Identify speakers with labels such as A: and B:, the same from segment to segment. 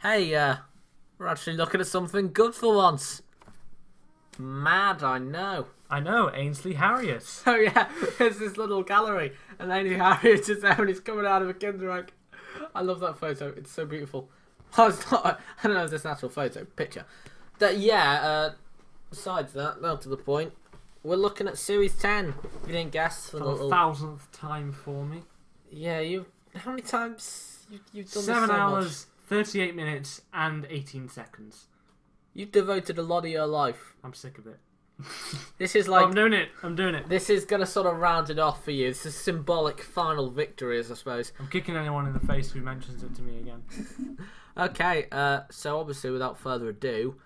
A: Hey, we're actually looking at something good for once. Mad, I know.
B: I know, Ainsley Harriot.
A: Oh yeah, there's this little gallery, and Ainsley Harriot is there, and he's coming out of a Kinderegg. I love that photo. It's so beautiful. Oh, it's not. I don't know if it's an actual picture. Besides that, now to the point. We're looking at Series 10. You didn't guess
B: For the 1000th time for me.
A: Yeah, you. How many times you've done
B: 7
A: this so
B: hours,
A: much?
B: 38 minutes, and 18 seconds.
A: You've devoted a lot of your life.
B: I'm sick of it.
A: This is like...
B: I'm doing it.
A: This is going to sort of round it off for you. It's a symbolic final victory, I suppose.
B: I'm kicking anyone in the face who mentions it to me again.
A: Okay, so obviously, without further ado,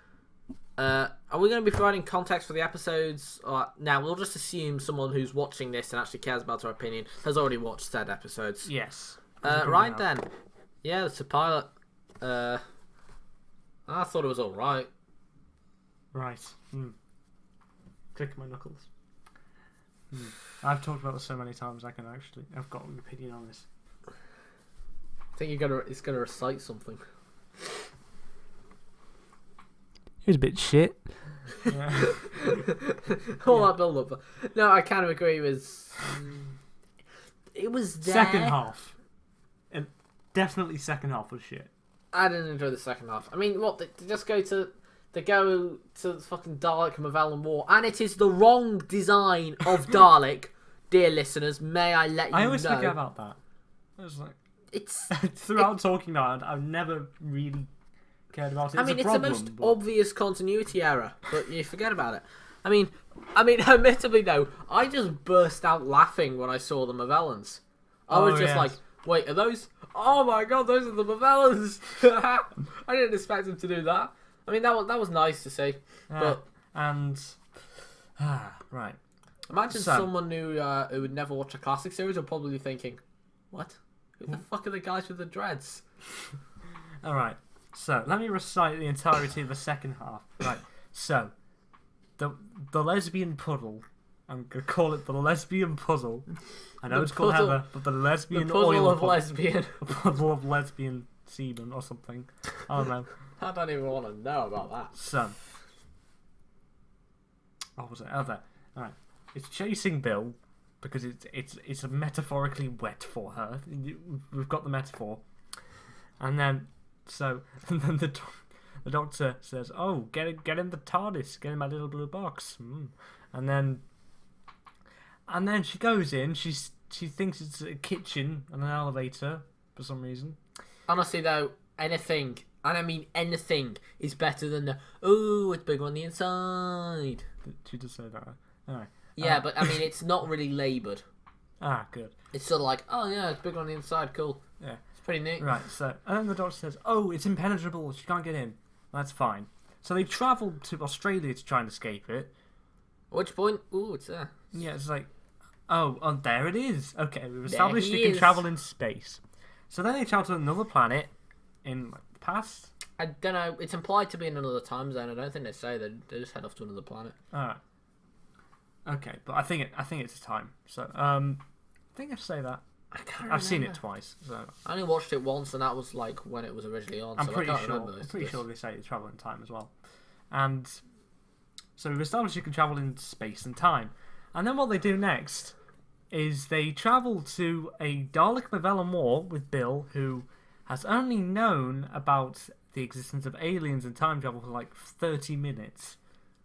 A: are we going to be providing context for the episodes? Now, we'll just assume someone who's watching this and actually cares about our opinion has already watched said episodes.
B: Yes.
A: Right then. Yeah, it's a pilot. I thought it was alright.
B: Right. Click my knuckles. I've talked about this so many times. I've got an opinion on this.
A: I think it's gonna recite something.
B: It was a bit shit. Yeah.
A: All that build up. No, I kind of agree with. It was there.
B: Second half. Definitely second half was shit.
A: I didn't enjoy the second half. I mean, what? They just go to the fucking Dalek Mavellan War, and it is the wrong design of Dalek, dear listeners. May I let you know?
B: I always forget about that. I was like, throughout talking about it, I've never really cared about it.
A: I mean, it's the most obvious continuity error, but you forget about it. I mean, admittedly though, I just burst out laughing when I saw the Mavellans. I was just like, wait, are those? Oh my god, those are the Mavellans! I didn't expect them to do that. I mean, that was nice to see. But
B: right.
A: Imagine someone who would never watch a classic series are probably thinking, what? Who the fuck are the guys with the dreads?
B: All right. So let me recite the entirety of the second half. Right. So the lesbian puddle. I'm gonna call it the lesbian puzzle. I know it's called Heather, but the lesbian
A: puddle of lesbian.
B: A puddle of lesbian semen or something. I don't know.
A: I don't even want to know about that.
B: So, what was it? Oh, there. All right. It's chasing Bill because it's metaphorically wet for her. We've got the metaphor, and then the doctor says, "Oh, get in the TARDIS, get in my little blue box," and then she goes in. She thinks it's a kitchen and an elevator for some reason.
A: Honestly, though, anything. And I mean anything is better than the, it's bigger on the inside.
B: She does say that. Alright.
A: Yeah, but I mean, it's not really laboured.
B: Good.
A: It's sort of like, oh yeah, it's bigger on the inside, cool.
B: Yeah.
A: It's pretty neat.
B: Right, so, and then the doctor says, oh, it's impenetrable, she can't get in. That's fine. So they travel to Australia to try and escape it.
A: At which point, it's there.
B: Yeah, it's like, oh, there it is. Okay, we've established it can travel in space. So then they travel to another planet in past?
A: I don't know. It's implied to be in another time zone. I don't think they say they just head off to another planet.
B: Alright. Okay, but I think it's time. So I think I say that.
A: I can't remember.
B: I've seen it twice. So
A: I only watched it once, and that was like when it was originally on.
B: I'm pretty sure they say they travel in time as well. And so we've established you can travel in space and time. And then what they do next is they travel to a Dalek Mavellan War with Bill, who has only known about the existence of aliens and time travel for like 30 minutes.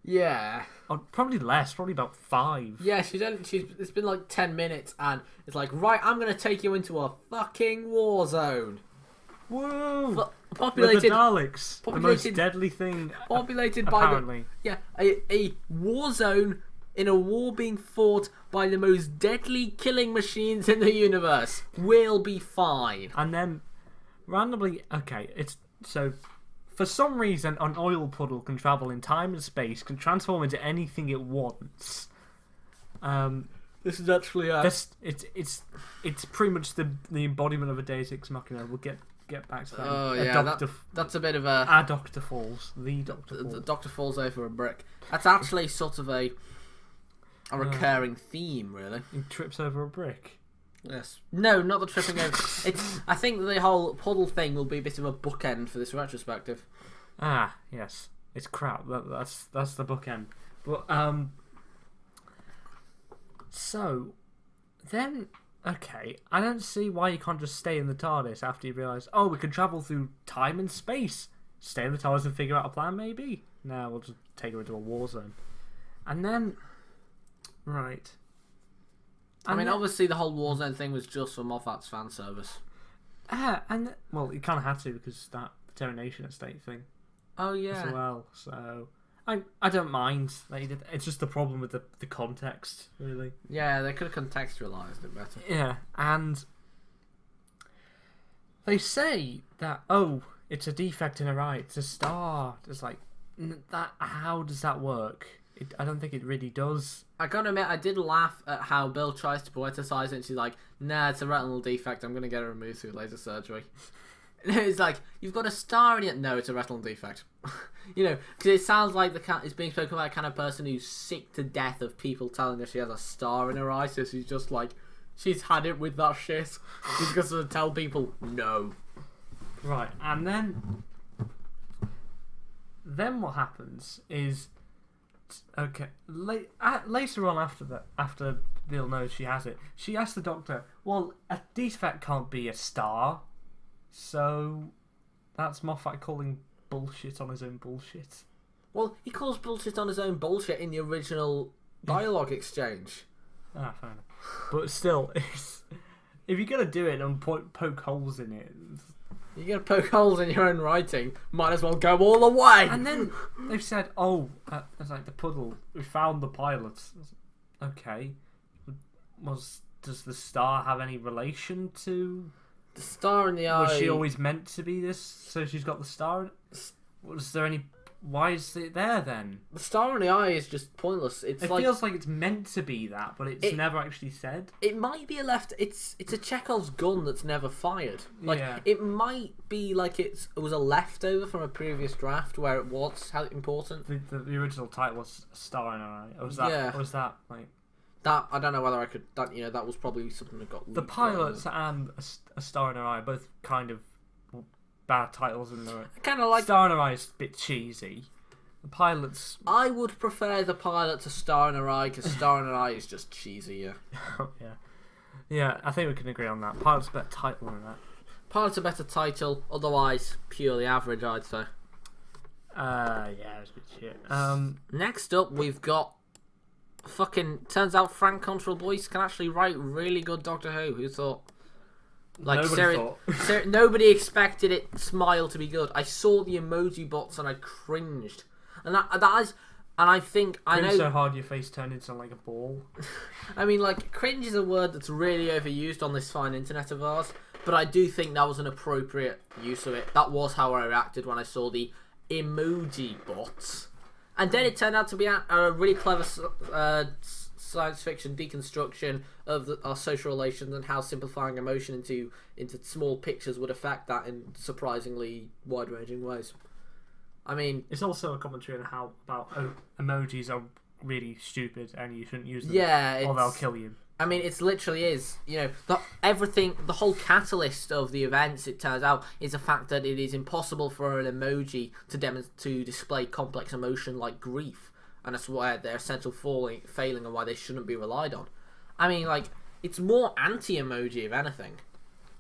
A: Yeah.
B: Or probably less, probably about 5.
A: Yeah, it's been like 10 minutes and it's like, right, I'm going to take you into a fucking war zone.
B: Woo!
A: Populated...
B: With the Daleks, the most deadly thing
A: populated
B: apparently.
A: By a war zone in a war being fought by the most deadly killing machines in the universe. We'll be fine.
B: And then randomly, so for some reason an oil puddle can travel in time and space, can transform into anything it wants.
A: This is actually
B: it's pretty much the embodiment of a Deus Ex Machina. We'll get back to that.
A: Oh yeah, that's a bit of a...
B: Our Doctor falls. The Doctor falls.
A: The Doctor falls over a brick. That's actually sort of a recurring theme, really.
B: He trips over a brick.
A: Yes. No, not the tripping over. I think the whole puddle thing will be a bit of a bookend for this retrospective.
B: Ah, yes. It's crap. That's the bookend. But so then, okay, I don't see why you can't just stay in the TARDIS after you realise, oh, we can travel through time and space. Stay in the TARDIS and figure out a plan, maybe. No, we'll just take her into a war zone. And then, right.
A: I mean, obviously the whole Warzone thing was just for Moffat's fan service.
B: Well, you kind of had to because that Terra Nation estate thing.
A: Oh yeah.
B: As well, so I don't mind that he did. It's just the problem with the context, really.
A: Yeah, they could have contextualized it better.
B: Yeah, and they say that it's a defect in her eye. It's a star. It's like that. How does that work? I don't think it really does.
A: I gotta admit, I did laugh at how Bill tries to poeticize it and she's like, nah, it's a retinal defect, I'm gonna get it removed through laser surgery. It's like, you've got a star in it. No, it's a retinal defect. Because it sounds like it's being spoken by a kind of person who's sick to death of people telling her she has a star in her eye, so she's just like, she's had it with that shit. She's going to tell people, no.
B: Right, and then what happens is, okay, later on after Bill knows she has it, she asks the doctor, well, a defect can't be a star, so that's Moffat calling bullshit on his own bullshit.
A: Well, he calls bullshit on his own bullshit in the original dialogue exchange.
B: Ah, fair enough. But still, if you're going to do it and poke holes in it...
A: You're going to poke holes in your own writing, might as well go all the way!
B: And then they've said, it's like the puddle, we found the pilot. Okay. Does the star have any relation to...
A: The star in the eye...
B: Was she always meant to be this, so she's got the star? Was there any... Why is it there then?
A: The star in the eye is just pointless. It
B: feels like it's meant to be that, but it's never actually said.
A: It might be it's a Chekhov's gun that's never fired. It might be like it was a leftover from a previous draft where it was how important.
B: The original title was Star in Her Eye. Or was that like...
A: That, I don't know whether I could... That was probably something that got...
B: The Pilots and A Star in Her Eye are both kind of bad titles in there.
A: Kind of like...
B: Star in Her Eye is a bit cheesy. The Pilots...
A: I would prefer the Pilot to Star in Her Eye, because Star in Her Eye is just cheesier.
B: Yeah. Yeah, I think we can agree on that. Pilot's a better title than that.
A: Pilot's a better title, otherwise purely average, I'd say.
B: Yeah, it's a bit shit.
A: Next up, we've got... turns out Frank Control Boyce can actually write really good Doctor Who. Who thought? Nobody expected it. Smile to be good. I saw the emoji bots and I cringed, and I think I know
B: so hard your face turned into like a ball.
A: I mean, cringe is a word that's really overused on this fine internet of ours, but I do think that was an appropriate use of it. That was how I reacted when I saw the emoji bots. And then it turned out to be a really clever science fiction deconstruction of our social relations and how simplifying emotion into small pictures would affect that in surprisingly wide-ranging ways. I mean... It's
B: also a commentary on how emojis are really stupid and you shouldn't use them.
A: Yeah,
B: or they'll kill you.
A: I mean, it literally is. The whole catalyst of the events, it turns out, is the fact that it is impossible for an emoji to display complex emotion like grief, and that's why they're essential failing and why they shouldn't be relied on. I mean, it's more anti-emoji if anything.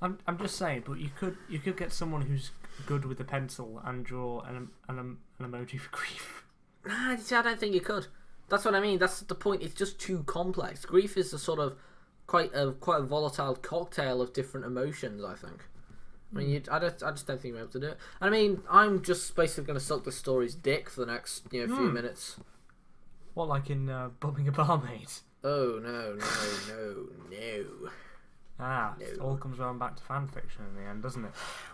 B: I'm just saying, but you could get someone who's good with a pencil and draw an emoji for grief.
A: Nah, I don't think you could. That's what I mean. That's the point. It's just too complex. Grief is a sort of quite a volatile cocktail of different emotions, I think. I mean, I just don't think you're able to do it. I mean, I'm just basically going to suck the story's dick for the next few minutes.
B: What, like in Bumming a Barmaid?
A: Oh no!
B: No. It all comes around back to fan fiction in the end, doesn't it?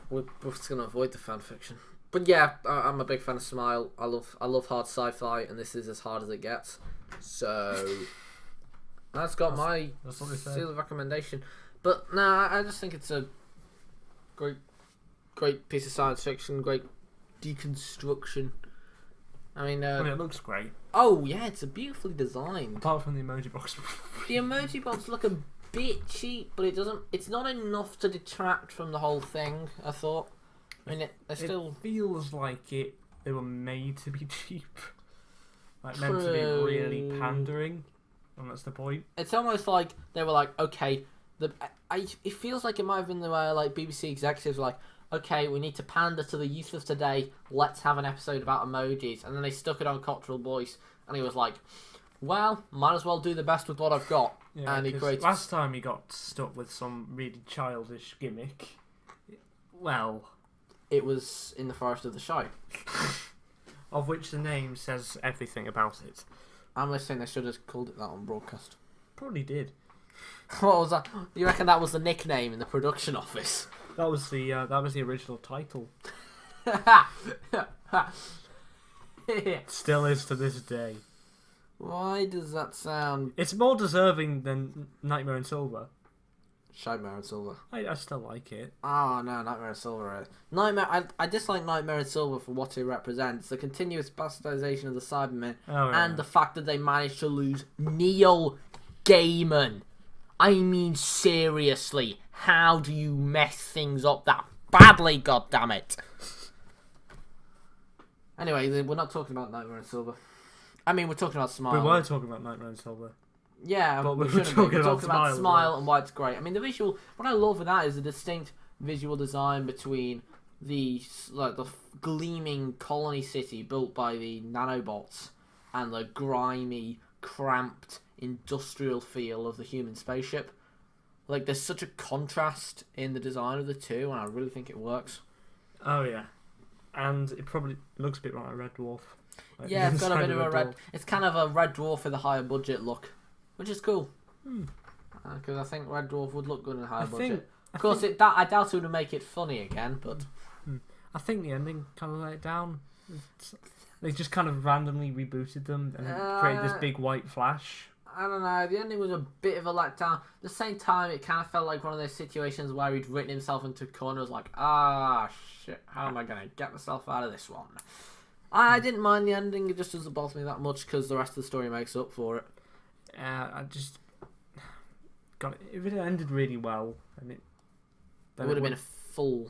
A: We're just going to avoid the fan fiction. But yeah, I'm a big fan of Smile. I love hard sci-fi, and this is as hard as it gets. So that's my seal of recommendation. But no, I just think it's a great piece of science fiction, great deconstruction. I mean,
B: it looks great.
A: Oh yeah, it's a beautifully designed.
B: Apart from the emoji box.
A: The emoji box look a bit cheap, but it doesn't. It's not enough to detract from the whole thing. I thought. I mean, it still
B: feels like they were made to be cheap, like meant to be really pandering, and that's the point.
A: It's almost like they were like, okay, it feels like it might have been the way like BBC executives were like, okay, we need to pander to the youth of today. Let's have an episode about emojis, and then they stuck it on Cottrell Boyce, and he was like, well, might as well do the best with what I've got.
B: Yeah,
A: and he created.
B: Last time he got stuck with some really childish gimmick. Well,
A: it was in the Forest of the Shire,
B: of which the name says everything about it.
A: I'm listening. They should have called it that on broadcast.
B: Probably did.
A: What was that? You reckon that was the nickname in the production office?
B: That was the original title. Still is to this day.
A: Why does that sound?
B: It's more deserving than Nightmare in Silver.
A: Nightmare in Silver.
B: I still like it.
A: Oh no, Nightmare in Silver. I dislike Nightmare in Silver for what it represents: the continuous bastardization of the Cybermen, and the fact that they managed to lose Neil Gaiman. I mean, seriously, how do you mess things up that badly? God damn it! Anyway, we're not talking about Nightmare in Silver. I mean, we're talking about Smile.
B: We were talking about Nightmare in Silver.
A: Yeah,
B: but
A: we're talking about Smile and why it's great. I mean, the visual. What I love with that is the distinct visual design between the gleaming colony city built by the nanobots and the grimy, cramped industrial feel of the human spaceship. Like, there's such a contrast in the design of the two, and I really think it works.
B: Oh yeah, and it probably looks a bit like a Red Dwarf. Like,
A: yeah, it's got a bit of a red. It's kind of a Red Dwarf with a higher budget look, which is cool. Because I think Red Dwarf would look good in a higher budget. Of course, I doubt it would make it funny again, but
B: I think the ending kind of let it down. They just kind of randomly rebooted them and created this big white flash.
A: I don't know. The ending was a bit of a letdown. At the same time, it kind of felt like one of those situations where he'd written himself into a corner. Was like, shit, how am I going to get myself out of this one? I didn't mind the ending. It just doesn't bother me that much because the rest of the story makes up for it.
B: I just got it. If it ended really well, and it
A: would have been a full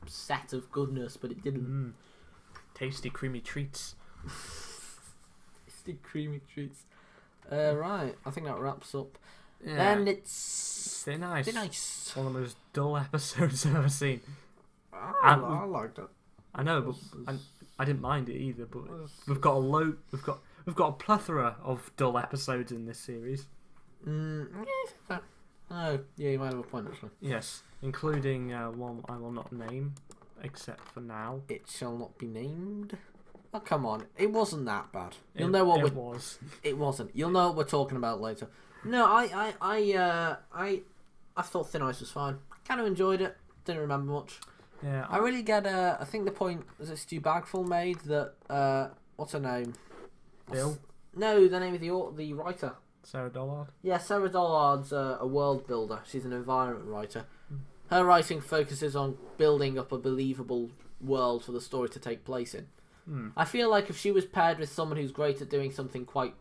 A: set of goodness, but it didn't.
B: Tasty, creamy treats.
A: Tasty, creamy treats. Right, I think that wraps up.
B: Yeah.
A: Then it's
B: Thin Ice.
A: Thin Ice.
B: One of the most dull episodes I've ever seen.
A: I liked it.
B: I know, but I didn't mind it either. But we've got a plethora of dull episodes in this series.
A: Oh, yeah, you might have a point actually.
B: Yes, including one I will not name, except for now.
A: It shall not be named. Oh, come on. It wasn't that bad. You'll know what
B: it was.
A: It wasn't. You'll know what we're talking about later. No, I thought Thin Ice was fine. Kind of enjoyed it. Didn't remember much.
B: Yeah.
A: I really get. I think the point was it Stu Bagfull made that. What's her name?
B: Bill.
A: No, the name of the writer.
B: Sarah Dollard.
A: Yeah, Sarah Dollard's a world builder. She's an environment writer. Her writing focuses on building up a believable world for the story to take place in. I feel like if she was paired with someone who's great at doing something quite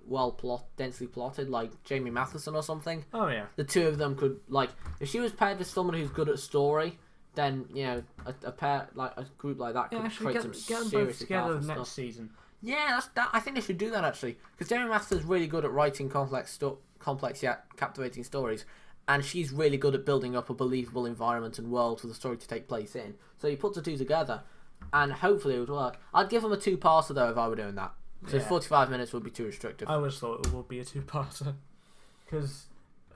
A: densely plotted, like Jamie Matheson or something, the two of them could, like, if she was paired with someone who's good at story, then, you know, a group like that could create some seriously powerful stuff.
B: Next season.
A: Yeah, I think they should do that actually, because Jamie Matheson's really good at writing complex yet captivating stories, and she's really good at building up a believable environment and world for the story to take place in. So you put the two together, and hopefully it would work. I'd give them a two-parter though if I were doing that. So 45 minutes would be too restrictive.
B: I always thought it would be a two-parter, because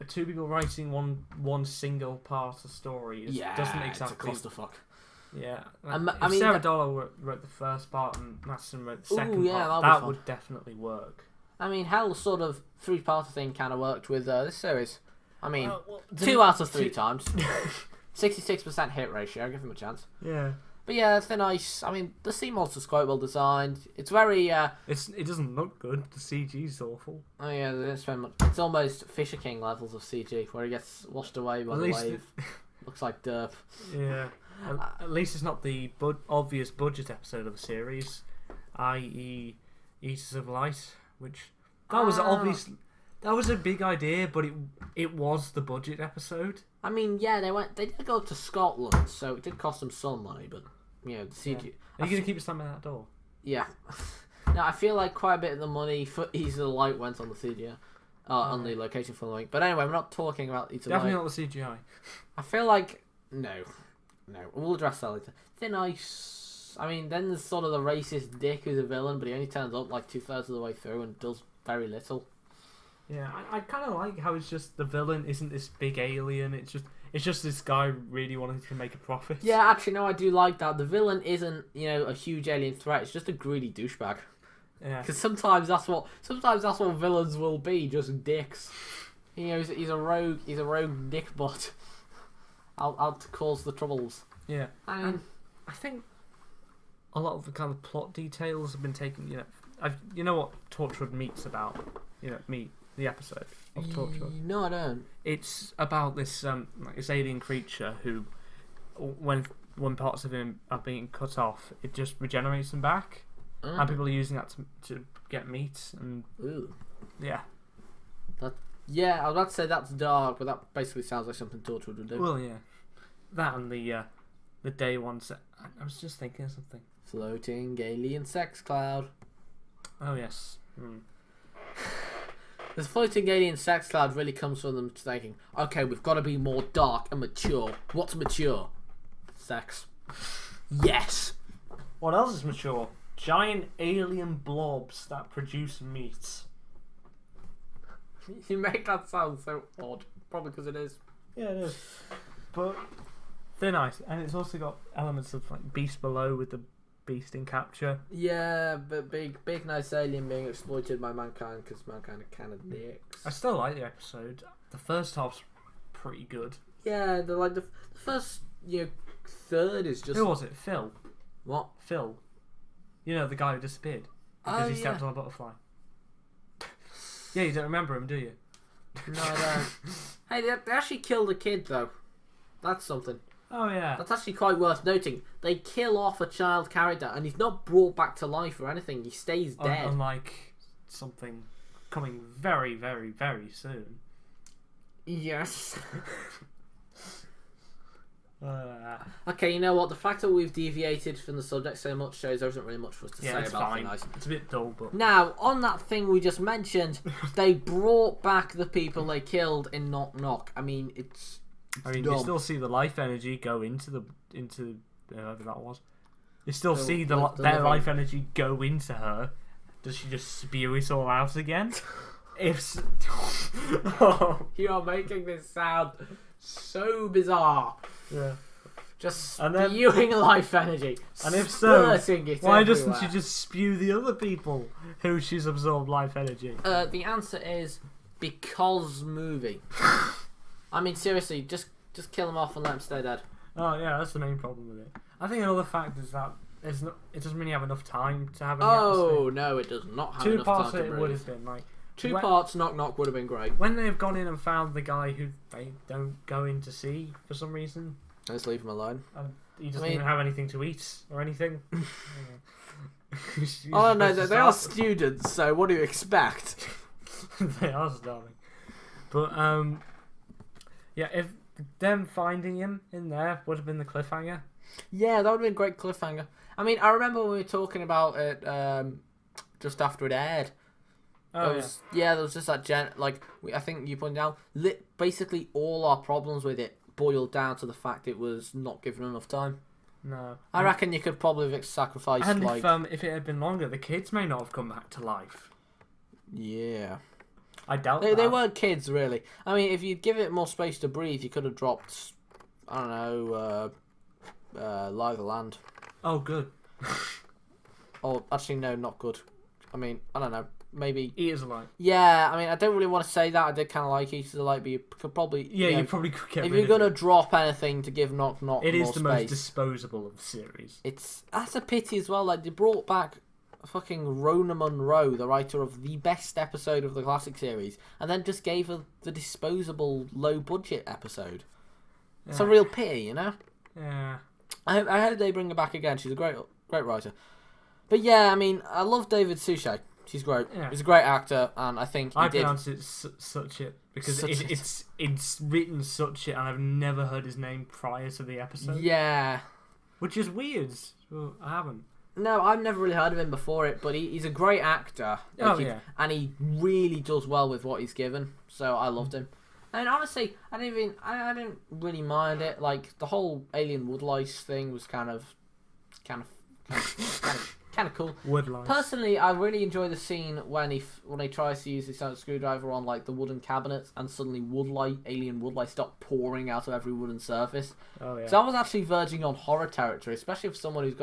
B: two people writing one single part of story doesn't exactly.
A: It's a clusterfuck.
B: Yeah,
A: if
B: Sarah Dollar wrote the first part and Matheson wrote the second part, that would definitely work.
A: I mean, Hell's sort of three-parter thing kind of worked with this series. I mean, 2 out of 3 times. 66% hit ratio, give him a chance.
B: Yeah.
A: But yeah, Thin Ice, I mean, the sea monster's quite well designed. It's very...
B: It doesn't look good. The CG's awful.
A: Oh yeah, they didn't spend much. It's almost Fisher King levels of CG, where he gets washed away by the wave. Looks like derp. Yeah.
B: At least it's not the obvious budget episode of the series, i.e. Eaters of Light, which... That That was a big idea, but it was the budget episode.
A: I mean, yeah, they did go to Scotland, so it did cost them some money, but the CG.
B: Yeah. Are you going to keep slamming that door?
A: Yeah. Now I feel like quite a bit of the money for Ease of the Light went on the CGI, on the location filming. But anyway, we're not talking about Ease of the Light.
B: Definitely not the CGI.
A: I feel like no, we'll address that later. Thin Ice. I mean, then there's sort of the racist dick who's a villain, but he only turns up like 2/3 of the way through and does very little.
B: Yeah, I kind of like how it's just the villain isn't this big alien. It's just this guy really wanting to make a profit.
A: Yeah, actually, no, I do like that. The villain isn't a huge alien threat. It's just a greedy douchebag.
B: Yeah.
A: Because sometimes that's what villains will be, just dicks. He's a rogue dick bot. Out to cause the troubles.
B: Yeah. I think a lot of the kind of plot details have been taken. You know what Torchwood Meat's about? Meat. The episode of Torchwood.
A: No, I don't.
B: It's about this this alien creature who, when parts of him are being cut off, it just regenerates them back, and people are using that to get meat and.
A: Ooh.
B: Yeah.
A: Yeah, I was about to say that's dark, but that basically sounds like something Torchwood would do.
B: Well, yeah. That and the day one set. I was just thinking of something.
A: Floating alien sex cloud.
B: Oh yes.
A: This floating alien sex cloud really comes from them thinking, okay, we've got to be more dark and mature. What's mature? Sex. Yes.
B: What else is mature? Giant alien blobs that produce meat.
A: You make that sound so odd. Probably because it is.
B: Yeah, it is. But they're nice, and it's also got elements of like Beast Below with the beast in capture.
A: Yeah, but big nice alien being exploited by mankind because mankind are kind of dicks.
B: I still like the episode. The first half's pretty good.
A: Yeah, the first third is just.
B: Who was it? Phil.
A: What?
B: Phil. The guy who disappeared because he stepped on a butterfly. Yeah, you don't remember him, do you?
A: No, I don't. Hey, they actually killed a kid though. That's something.
B: Oh yeah.
A: That's actually quite worth noting. They kill off a child character and he's not brought back to life or anything. He stays dead.
B: Unlike something coming very, very, very soon.
A: Yes. Okay, you know what? The fact that we've deviated from the subject so much shows there isn't really much for us to say
B: it's
A: about
B: fine.
A: Nice.
B: It's a bit dull, but
A: now on that thing we just mentioned, they brought back the people they killed in Knock Knock. I mean, it's
B: you still see the life energy go into whoever that was. You still see their life energy go into her. Does she just spew it all out again?
A: Oh, you are making this sound so bizarre.
B: Yeah.
A: Just spewing life energy.
B: And if so, why doesn't she
A: everywhere.
B: just spew the other people who she's absorbed life energy?
A: The answer is because movie. I mean, seriously, just kill them off and let them stay dead.
B: Oh yeah, that's the main problem with it. I think another fact is that it doesn't really have enough time to have any atmosphere.
A: No, it does not have
B: Two
A: enough
B: parts
A: time
B: of
A: to
B: it
A: breathe.
B: would have been like
A: Two parts Knock Knock would have been great.
B: when they've gone in and found the guy who they don't go in to see for some reason.
A: Let's leave him alone.
B: And he doesn't even have anything to eat or anything.
A: Oh no, they are students, so what do you expect?
B: They are starving. But yeah, if them finding him in there would have been the cliffhanger.
A: Yeah, that would have been a great cliffhanger. I mean, I remember when we were talking about it just after it aired.
B: Oh,
A: there was just that I think you pointed out, basically all our problems with it boiled down to the fact it was not given enough time.
B: No.
A: I reckon you could probably have sacrificed
B: and if it had been longer, the kids may not have come back to life.
A: Yeah.
B: I doubt
A: they weren't kids, really. I mean, if you'd give it more space to breathe, you could have dropped, I don't know, Lie of the Land.
B: Oh, good.
A: Or, actually, no, not good. I mean, I don't know. Maybe
B: Eaters Alive.
A: Yeah, I mean, I don't really want to say that. I did kind of like Eaters Alive, but you could probably
B: you probably could get
A: if
B: rid
A: you're gonna
B: of it.
A: drop anything to give Knock Knock
B: It
A: more
B: is the
A: space.
B: most disposable of the series.
A: That's a pity as well. Like they brought back fucking Rona Munro, the writer of the best episode of the classic series, and then just gave her the disposable low budget episode. It's a real pity, you know.
B: Yeah.
A: I hope they bring her back again. She's a great writer. But yeah, I mean, I love David Suchet. He's great.
B: Yeah.
A: He's a great actor, and I think
B: I pronounce it such it because it's written such it, and I've never heard his name prior to the episode.
A: Yeah.
B: Which is weird. Well, I haven't.
A: No, I've never really heard of him before it, but he's a great actor. And he really does well with what he's given. So I loved him. And honestly, I didn't really mind it. Like the whole alien woodlice thing was kind of cool.
B: Woodlice.
A: Personally, I really enjoy the scene when he tries to use his own screwdriver on like the wooden cabinets, and suddenly alien woodlice start pouring out of every wooden surface.
B: Oh yeah.
A: So I was actually verging on horror territory, especially for someone who's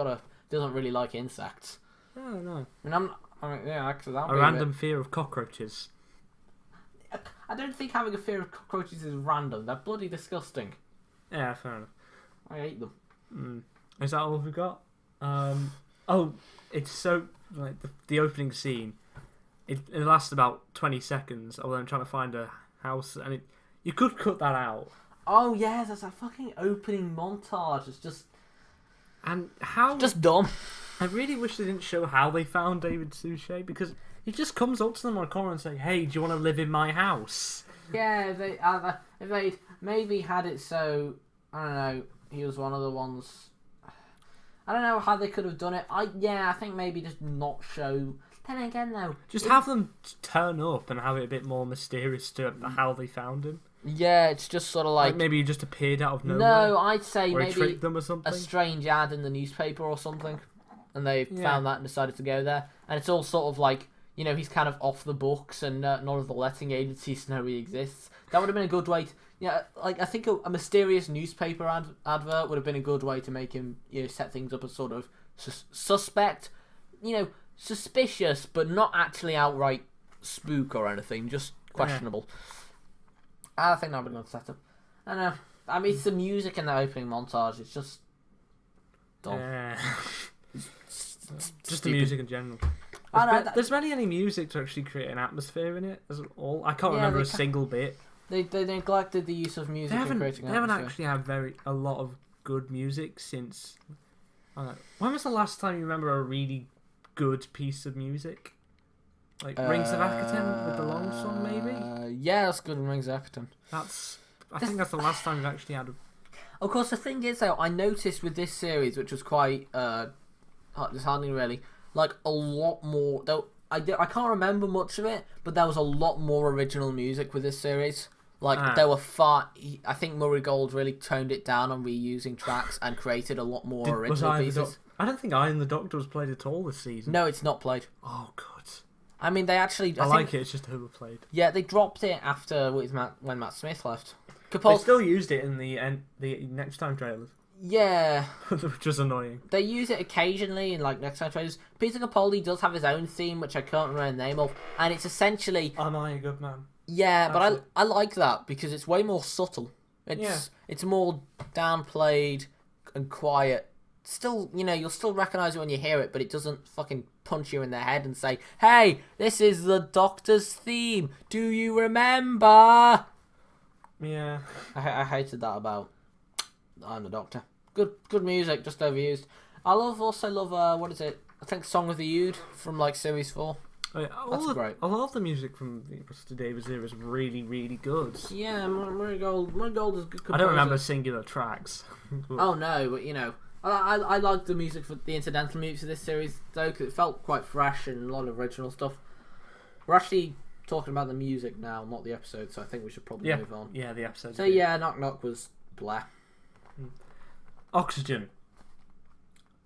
A: doesn't really like insects.
B: Oh no.
A: Because
B: a random fear of cockroaches.
A: I don't think having a fear of cockroaches is random. They're bloody disgusting.
B: Yeah, fair enough.
A: I hate them.
B: Is that all we've got? It's so like the opening scene. It lasts about 20 seconds. Although I'm trying to find a house, and you could cut that out.
A: Oh yeah, there's a fucking opening montage. It's just
B: just
A: dumb.
B: I really wish they didn't show how they found David Suchet, because he just comes up to them on a corner and say, "Hey, do you want to live in my house?"
A: Yeah, if they'd maybe had it so, I don't know, he was one of the ones. I don't know how they could have done it. I think maybe just not show. Then again, though,
B: just have them turn up and have it a bit more mysterious to how they found him.
A: Yeah, it's just sort of like
B: maybe he just appeared out of nowhere.
A: No, I'd say
B: or
A: maybe
B: tricked them or something.
A: A strange ad in the newspaper or something, and they found that and decided to go there. And it's all sort of like, he's kind of off the books, and none of the letting agencies know he exists. That would have been a good way to, I think a mysterious newspaper advert would have been a good way to make him, set things up as sort of suspect, suspicious, but not actually outright spook or anything, just questionable. I think that would be a good setup. I don't know. I mean, it's the music in the opening montage. It's just dumb.
B: Yeah. Just the
A: stupid.
B: music in general. There's barely any music to actually create an atmosphere in it as all. I can't remember a single bit.
A: They neglected the use of music in creating
B: They
A: atmosphere.
B: haven't actually had a lot of good music since. When was the last time you remember a really good piece of music? Like Rings of Akaten with the long song, maybe?
A: Yeah, that's good in Rings of Akaten.
B: I think that's the last time we've actually had
A: Of course, the thing is, though, I noticed with this series, which was quite disheartening, really, like, a lot more... Though I can't remember much of it, but there was a lot more original music with this series. Like, there were I think Murray Gold really toned it down on reusing tracks and created a lot more original pieces.
B: I don't think Eye and the Doctor was played at all this season.
A: No, it's not played.
B: Oh, God.
A: I mean, they actually...
B: I like it, it's just overplayed.
A: Yeah, they dropped it after when Matt Smith left.
B: They still used it in the Next Time trailers.
A: Yeah.
B: Which was annoying.
A: They use it occasionally in, like, Next Time trailers. Peter Capaldi does have his own theme, which I can't remember the name of, and it's essentially...
B: Am I a good man?
A: Yeah, but I like that, because it's way more subtle. It's more downplayed and quiet. Still, you'll still recognise it when you hear it, but it doesn't fucking punch you in the head and say, "Hey, this is the Doctor's theme. Do you remember?"
B: Yeah.
A: I hated that about I'm the Doctor. Good music, just overused. I also love what is it? I think Song of the Ood from like series 4.
B: Oh, yeah. That's great. A lot of the music from the Mr. Davis era is really, really good.
A: Yeah, Murray Gold is good composer.
B: I don't remember singular tracks.
A: Oh no, but I like the music for the incidental music of this series though, because it felt quite fresh and a lot of original stuff. We're actually talking about the music now, not the episode, so I think we should probably move on.
B: Yeah, the episode.
A: So yeah, Knock Knock was blah.
B: Oxygen.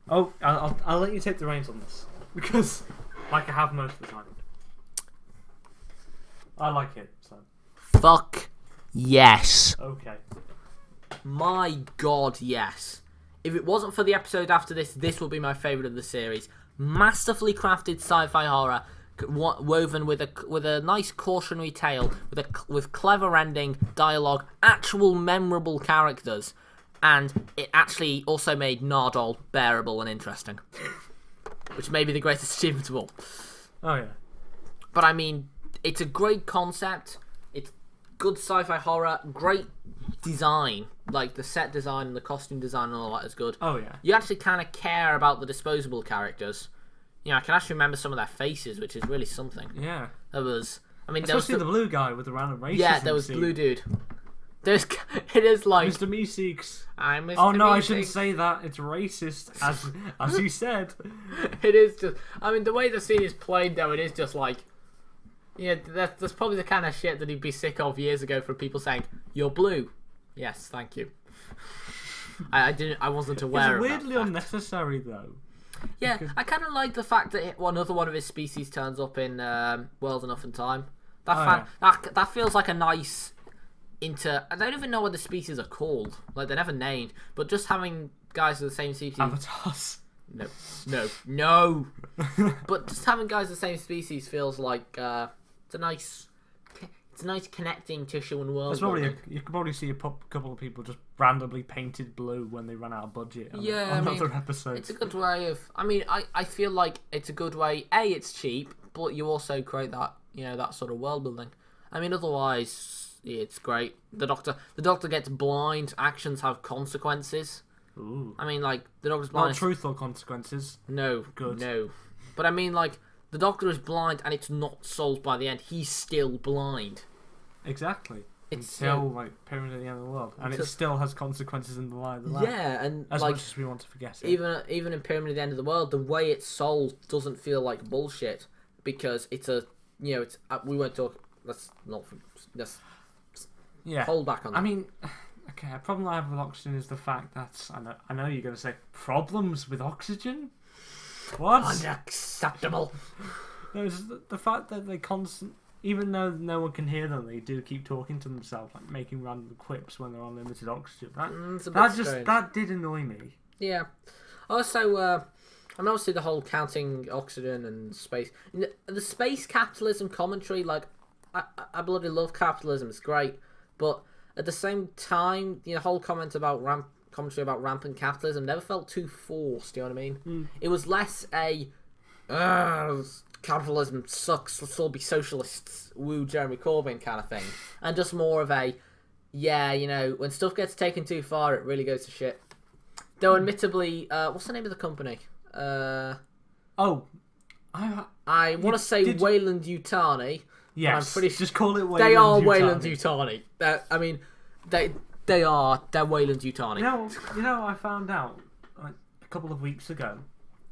B: Oh, I'll let you take the reins on this, because like I have most of the time. I like it, so.
A: Fuck yes.
B: Okay.
A: My God, yes. If it wasn't for the episode after this would be my favourite of the series. Masterfully crafted sci-fi horror, woven with a nice cautionary tale, with clever ending, dialogue, actual memorable characters, and it actually also made Nardole bearable and interesting, which may be the greatest achievement of all.
B: Oh yeah.
A: But I mean, it's a great concept. It's good sci-fi horror, great design, like the set design and the costume design and all that is good.
B: Oh yeah.
A: You actually kind of care about the disposable characters. I can actually remember some of their faces, which is really something.
B: Yeah.
A: There was,
B: especially the blue guy with the random racism.
A: Yeah, there was blue dude. It is like
B: Mr. Meeseeks.
A: I'm Mr.
B: Oh no,
A: Meeseeks.
B: I shouldn't say that. It's racist, as he said.
A: It is just. I mean, the way the scene is played, though, it is just like, that's probably the kind of shit that he'd be sick of years ago from people saying, "You're blue." Yes, thank you. I wasn't aware.
B: It's
A: weirdly
B: of that unnecessary though.
A: Yeah, because I kind of like the fact that another one of his species turns up in World Enough in Time. That feels like a nice. I don't even know what the species are called. Like, they're never named. But just having guys of the same species...
B: Avatars.
A: No. But just having guys of the same species feels like it's a nice connecting tissue and world.
B: You could probably see a couple of people just randomly painted blue when they ran out of budget. On other episodes.
A: It's a good way of... I mean, I feel like it's a good way... A, it's cheap, but you also create that, that sort of world building. I mean, otherwise... It's great. The doctor gets blind. Actions have consequences.
B: Ooh.
A: I mean, like, the doctor's blind.
B: Not truthful consequences.
A: No.
B: Good.
A: No. But I mean, like, the doctor is blind and it's not solved by the end. He's still blind.
B: Exactly. Until, Pyramid at the End of the World. And it still has consequences in the light of the lab.
A: Yeah, and
B: as much as we want to forget it.
A: Even in Pyramid at the End of the World, the way it's solved doesn't feel like bullshit. Because it's we won't talk... Let's hold back on that.
B: I mean, okay, a problem I have with oxygen is the fact that I know you're going to say problems with oxygen. What?
A: Unacceptable.
B: No, it's the fact that they even though no one can hear them, they do keep talking to themselves, like making random quips when they're on limited oxygen. That did annoy me.
A: Yeah. Also, and obviously the whole counting oxygen and space, the space capitalism commentary. Like, I bloody love capitalism. It's great. But at the same time, the whole comment about commentary about rampant capitalism never felt too forced. You know what I mean?
B: Mm.
A: It was less a capitalism sucks. Let's all be socialists. Woo, Jeremy Corbyn kind of thing, and just more of a when stuff gets taken too far, it really goes to shit. Though, admittedly, what's the name of the company? I want to say Wayland Yutani.
B: Yes,
A: I'm pretty
B: just call it Wayland
A: They are
B: Yutani.
A: Wayland Yutani. I mean, they're Wayland Yutani.
B: You know, I found out a couple of weeks ago.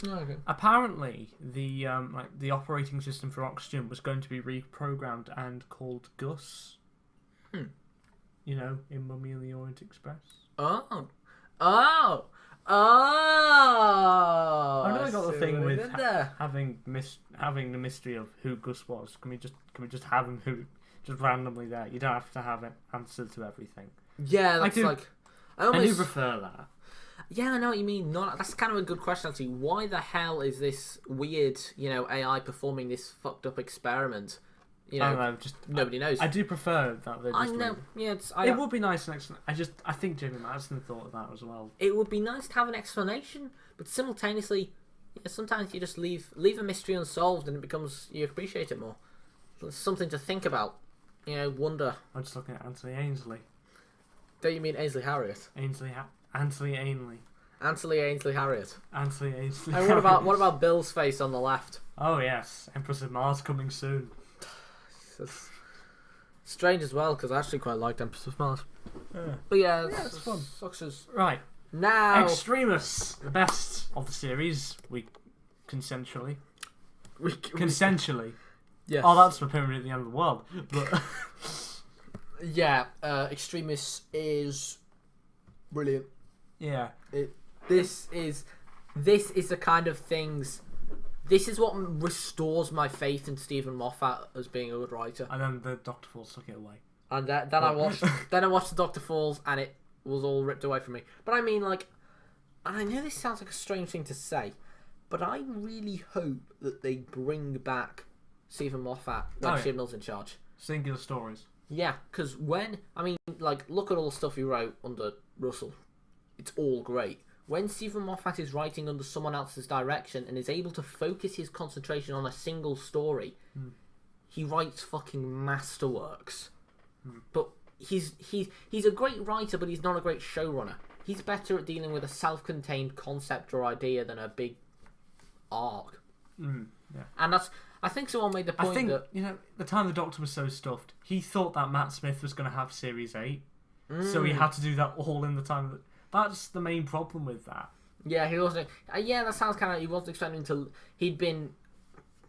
A: Oh, okay.
B: Apparently, the operating system for oxygen was going to be reprogrammed and called Gus. In Mummy and the Orient Express.
A: Oh.
B: I know I got the thing with having the mystery of who Gus was. Can we just have him just randomly there? You don't have to have an answer to everything.
A: Yeah, that's I
B: do prefer that.
A: Yeah, I know what you mean. That's kind of a good question, actually. Why the hell is this weird, AI performing this fucked up experiment?
B: I don't know,
A: nobody knows.
B: I do prefer that they're just...
A: I know, yeah.
B: It would be nice next... I think Jamie Madison thought of that as well.
A: It would be nice to have an explanation, but simultaneously, sometimes you just leave a mystery unsolved and it becomes... You appreciate it more. It's something to think about. Wonder.
B: I'm just looking at Anthony Ainsley.
A: Don't you mean Ainsley Harriot?
B: Anthony Ainley.
A: Anthony Ainsley Harriot.
B: Anthony Ainsley.
A: And what about Bill's face on the left?
B: Oh yes, Empress of Mars coming soon.
A: It's strange as well because I actually quite liked Empress of Mars.
B: Yeah.
A: But yeah,
B: it's fun.
A: Success.
B: Right
A: now,
B: Extremis, the best of the series. Consensually. Yes. Oh, that's for Pyramid at the End of the World. But
A: yeah, Extremis is brilliant.
B: Yeah.
A: This is the kind of things. This is what restores my faith in Stephen Moffat as being a good writer.
B: And then the Dr. Falls took it away.
A: And then I watched the Dr. Falls, and it was all ripped away from me. But I mean, and I know this sounds like a strange thing to say, but I really hope that they bring back Stephen Moffat when Chibnall's in charge.
B: Singular stories.
A: Yeah, because look at all the stuff he wrote under Russell. It's all great. When Stephen Moffat is writing under someone else's direction and is able to focus his concentration on a single story, he writes fucking masterworks. But he's a great writer, but he's not a great showrunner. He's better at dealing with a self-contained concept or idea than a big arc.
B: Yeah.
A: And I think someone made the point
B: I think,
A: that
B: the time the Doctor was so stuffed, he thought that Matt Smith was going to have Series 8, so he had to do that all in the time. That's the main problem with that.
A: Yeah, he wasn't. Yeah, that sounds kind of. He wasn't expecting to. He'd been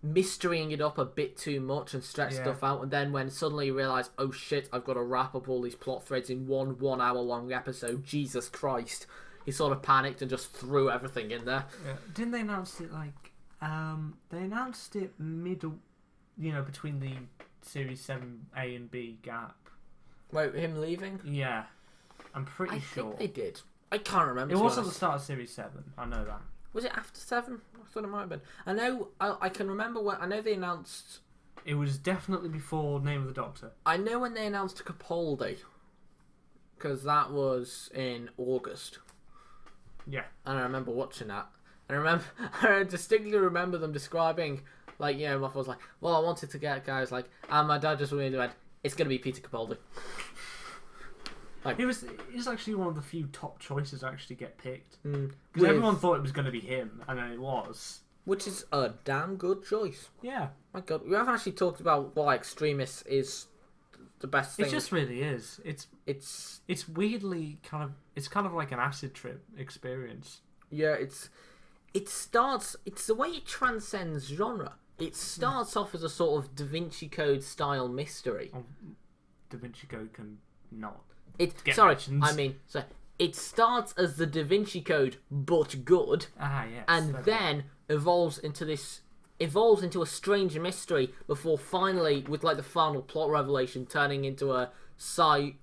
A: mysterying it up a bit too much and stretched stuff out, and then when suddenly he realised, oh shit, I've got to wrap up all these plot threads in one 1 hour long episode. Jesus Christ! He sort of panicked and just threw everything in there.
B: Yeah. Didn't they announce it they announced it middle, between the Series 7A and B gap.
A: Wait, him leaving?
B: Yeah, I'm pretty sure.
A: I think they did. I can't remember.
B: It was at the start of Series 7. I know that.
A: Was it after 7? I thought it might have been. I know. I can remember when. I know they announced.
B: It was definitely before Name of the Doctor.
A: I know when they announced Capaldi, because that was in August.
B: Yeah.
A: And I remember watching that. And I distinctly remember them describing, like, Moffat was like, well, I wanted to get guys like, and my dad just really went, it's going to be Peter Capaldi. Like,
B: he was actually one of the few top choices to actually get picked.
A: Because
B: everyone thought it was going to be him, and then it was.
A: Which is a damn good choice.
B: Yeah.
A: My God, we haven't actually talked about why Extremis is the best thing.
B: It just really is. It's weirdly it's kind of like an acid trip experience.
A: Yeah, it's the way it transcends genre. It starts off as a sort of Da Vinci Code style mystery.
B: Da Vinci Code can not.
A: It starts as the Da Vinci Code, but good.
B: Yes.
A: And then evolves into a strange mystery before finally, with like the final plot revelation, turning into a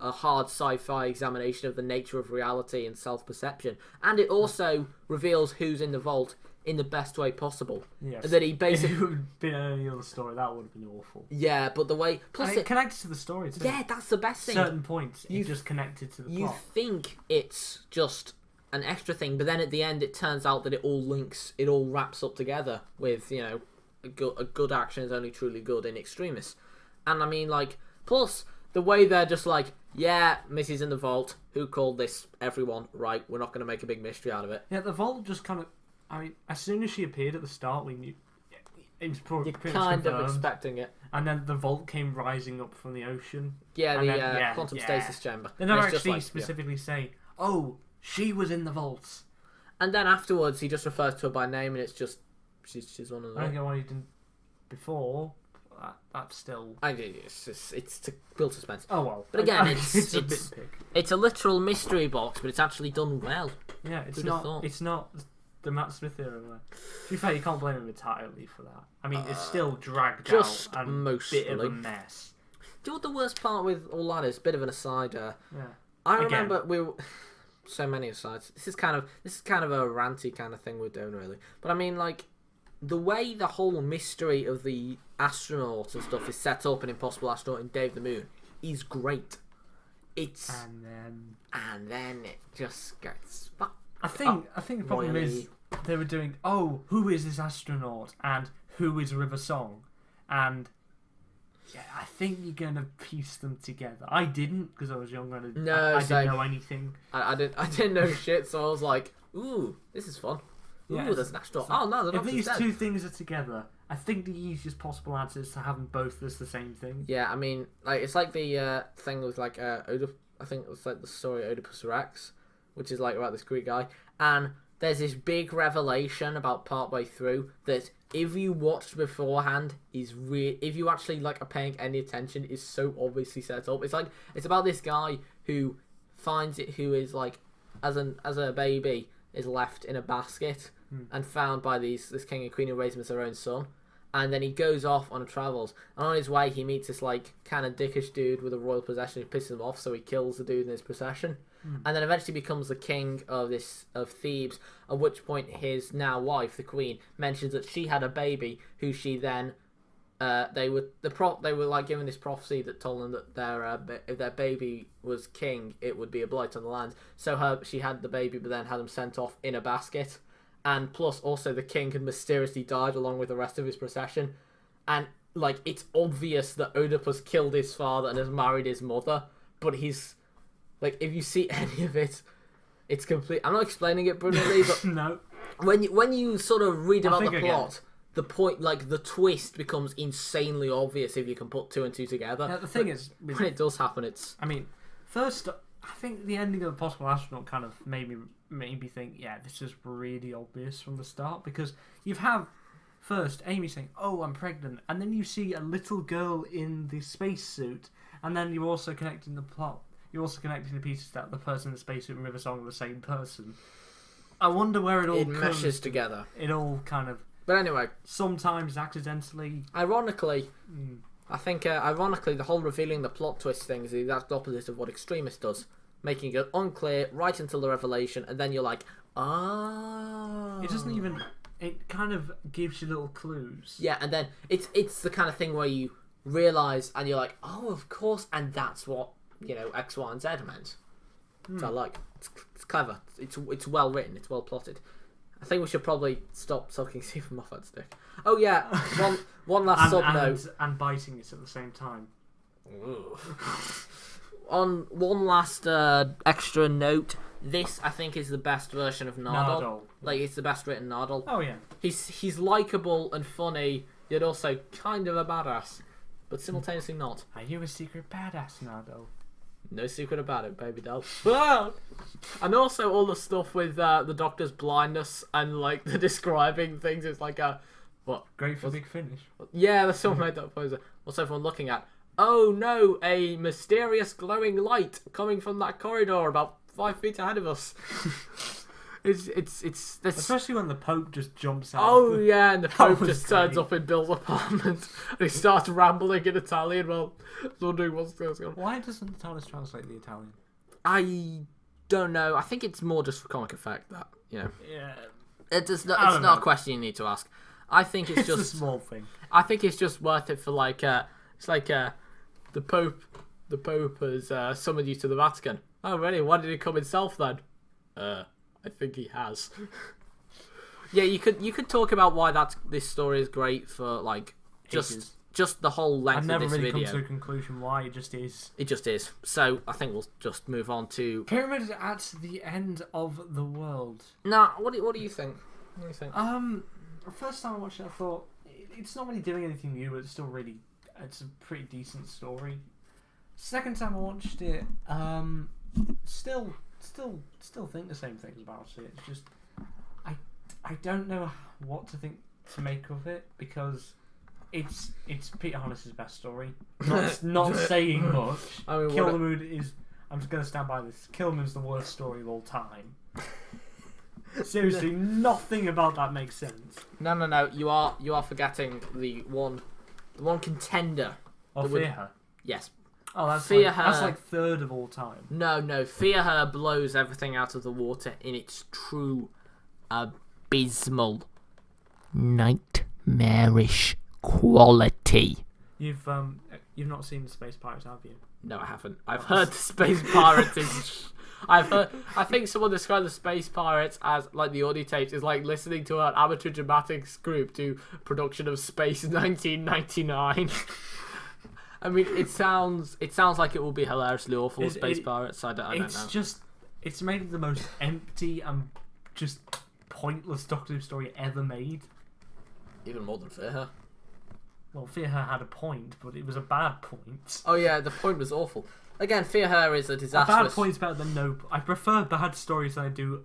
A: hard sci-fi examination of the nature of reality and self-perception. And it also reveals who's in the vault in the best way possible.
B: Yes.
A: That he basically...
B: If it would have been any other story, that would have been awful.
A: Yeah, but the way...
B: Plus it connects to the story too.
A: Yeah, that's the best thing.
B: Certain points, it just connected to the plot.
A: You think it's just an extra thing, but then at the end it turns out that it all links, it all wraps up together with, a good action is only truly good in Extremis. And I mean, like, plus... The way they're just like, yeah, Missy's in the vault. Who called this? Everyone. Right, we're not going to make a big mystery out of it.
B: Yeah, the vault just kind of... I mean, as soon as she appeared at the start, we knew... It was pretty
A: You're kind of expecting it.
B: And then the vault came rising up from the ocean.
A: Yeah, the quantum stasis chamber.
B: They never actually specifically say, oh, she was in the vault.
A: And then afterwards, he just refers to her by name, and it's just... She's one of them.
B: I don't know why he didn't before... That's still...
A: It's to build suspense.
B: Oh well.
A: But again,
B: it's
A: a literal mystery box, but it's actually done well.
B: Yeah, it's not the Matt Smith era. To be fair, you can't blame him entirely for that. I mean, it's still dragged out and
A: mostly.
B: bit of a mess.
A: Do you know what the worst part with all that is? Bit of an aside.
B: Yeah.
A: I remember we were... So many asides. This is kind of a ranty kind of thing we're doing, really. But I mean, like... The way the whole mystery of the astronauts and stuff is set up in Impossible Astronaut and Dave the Moon is great. And then it just gets fucked.
B: I think the problem is they were doing, who is this astronaut and who is River Song, and yeah, I think you're gonna piece them together. I didn't because I was younger and I didn't know anything.
A: I didn't know shit, so I was like, ooh, this is fun. Ooh, there's an astronaut. Oh no,
B: if these two things are together, I think the easiest possible answer is to have them both as the same thing.
A: Yeah, I mean, like it's like the thing with like I think it was like the story Oedipus Rex, which is like about this Greek guy, and there's this big revelation about partway through that if you watched beforehand if you actually like are paying any attention, is so obviously set up. It's about this guy who finds it, who is like as a baby is left in a basket and found by this king and queen who raised him as their own son, and then he goes off on travels, and on his way he meets this like kind of dickish dude with a royal possession who pisses him off, so he kills the dude in his procession, and then eventually becomes the king of Thebes, at which point his now wife, the queen, mentions that she had a baby who she then they were like given this prophecy that told them that if their baby was king, it would be a blight on the land. So she had the baby, but then had him sent off in a basket, and plus also the king had mysteriously died along with the rest of his procession, and like it's obvious that Oedipus killed his father and has married his mother, but he's like, if you see any of it, it's complete. I'm not explaining it brilliantly, but
B: no.
A: When you sort of read about the plot. the point, like the twist becomes insanely obvious if you can put two and two together.
B: Now, the thing is,
A: when it does happen, it's.
B: I mean, first, I think the ending of The Possible Astronaut kind of made me think, yeah, this is really obvious from the start, because you have first Amy saying, "Oh, I'm pregnant," and then you see a little girl in the spacesuit, and then you're also connecting the plot. You're also connecting the pieces that the person in the spacesuit and River Song are the same person. I wonder where it all
A: meshes together.
B: It all kind of.
A: But anyway,
B: sometimes accidentally.
A: Ironically, I think ironically the whole revealing the plot twist thing is the exact opposite of what Extremist does, making it unclear right until the revelation, and then you're like, ah.
B: It doesn't even. It kind of gives you little clues.
A: Yeah, and then it's the kind of thing where you realise and you're like, oh, of course, and that's what X, Y, and Z meant. So I like it's clever. It's well written. It's well plotted. I think we should probably stop sucking Stephen Moffat's dick. Oh yeah, one last sub note.
B: And biting it at the same time.
A: On one last extra note, this I think is the best version of Nardole. Like it's the best written Nardole.
B: Oh yeah.
A: He's likable and funny, yet also kind of a badass, but simultaneously not.
B: Are you a secret badass, Nardole?
A: No secret about it, baby doll. And also all the stuff with the Doctor's blindness and like the describing things. It's like what?
B: Great for Big Finish.
A: Yeah, that's something like that. What's everyone looking at? Oh no, a mysterious glowing light coming from that corridor about 5 feet ahead of us. It's
B: especially when the Pope just jumps out.
A: Oh yeah, and the Pope just turns up in Bill's apartment and he starts rambling in Italian while wondering what's going on.
B: Why doesn't the TARDIS translate the Italian?
A: I don't know. I think it's more just for comic effect that
B: Yeah.
A: It's not a question you need to ask. I think it's just
B: a small thing.
A: I think it's just worth it for like it's like the Pope has summoned you to the Vatican. Oh really? Why did he come himself then? I think he has. Yeah, you could talk about why this story is great for like just the whole length of this video.
B: I've never really come to a conclusion why. It just is.
A: It just is. So I think we'll just move on to
B: Pyramid at the End of the World.
A: Nah, what do you think? What do you think?
B: The first time I watched it, I thought it's not really doing anything new, but it's a pretty decent story. Second time I watched it, still think the same things about it. It's just I don't know what to make of it, because it's Peter Hollis's best story. Not saying much. I mean, Kill the Moon is. I'm just going to stand by this. Kill the Moon's the worst story of all time. Seriously, nothing about that makes sense.
A: No. You are forgetting the one contender.
B: Fear Her.
A: Yes.
B: Oh, that's like third of all time.
A: No. Fear Her blows everything out of the water in its true, abysmal, nightmarish quality.
B: You've not seen the Space Pirates, have you?
A: No, I haven't. I've heard the Space Pirates is. I think someone described the Space Pirates as like the audio tapes is like listening to an amateur dramatics group do production of Space 1999. I mean, it sounds like it will be hilariously awful. Space Pirates. I don't know.
B: It's made the most empty and just pointless Doctor Who story ever made.
A: Even more than Fear Her.
B: Well, Fear Her had a point, but it was a bad point.
A: Oh yeah, the point was awful. Again, Fear Her is a disastrous.
B: A bad point's better than no. I prefer bad stories than I do.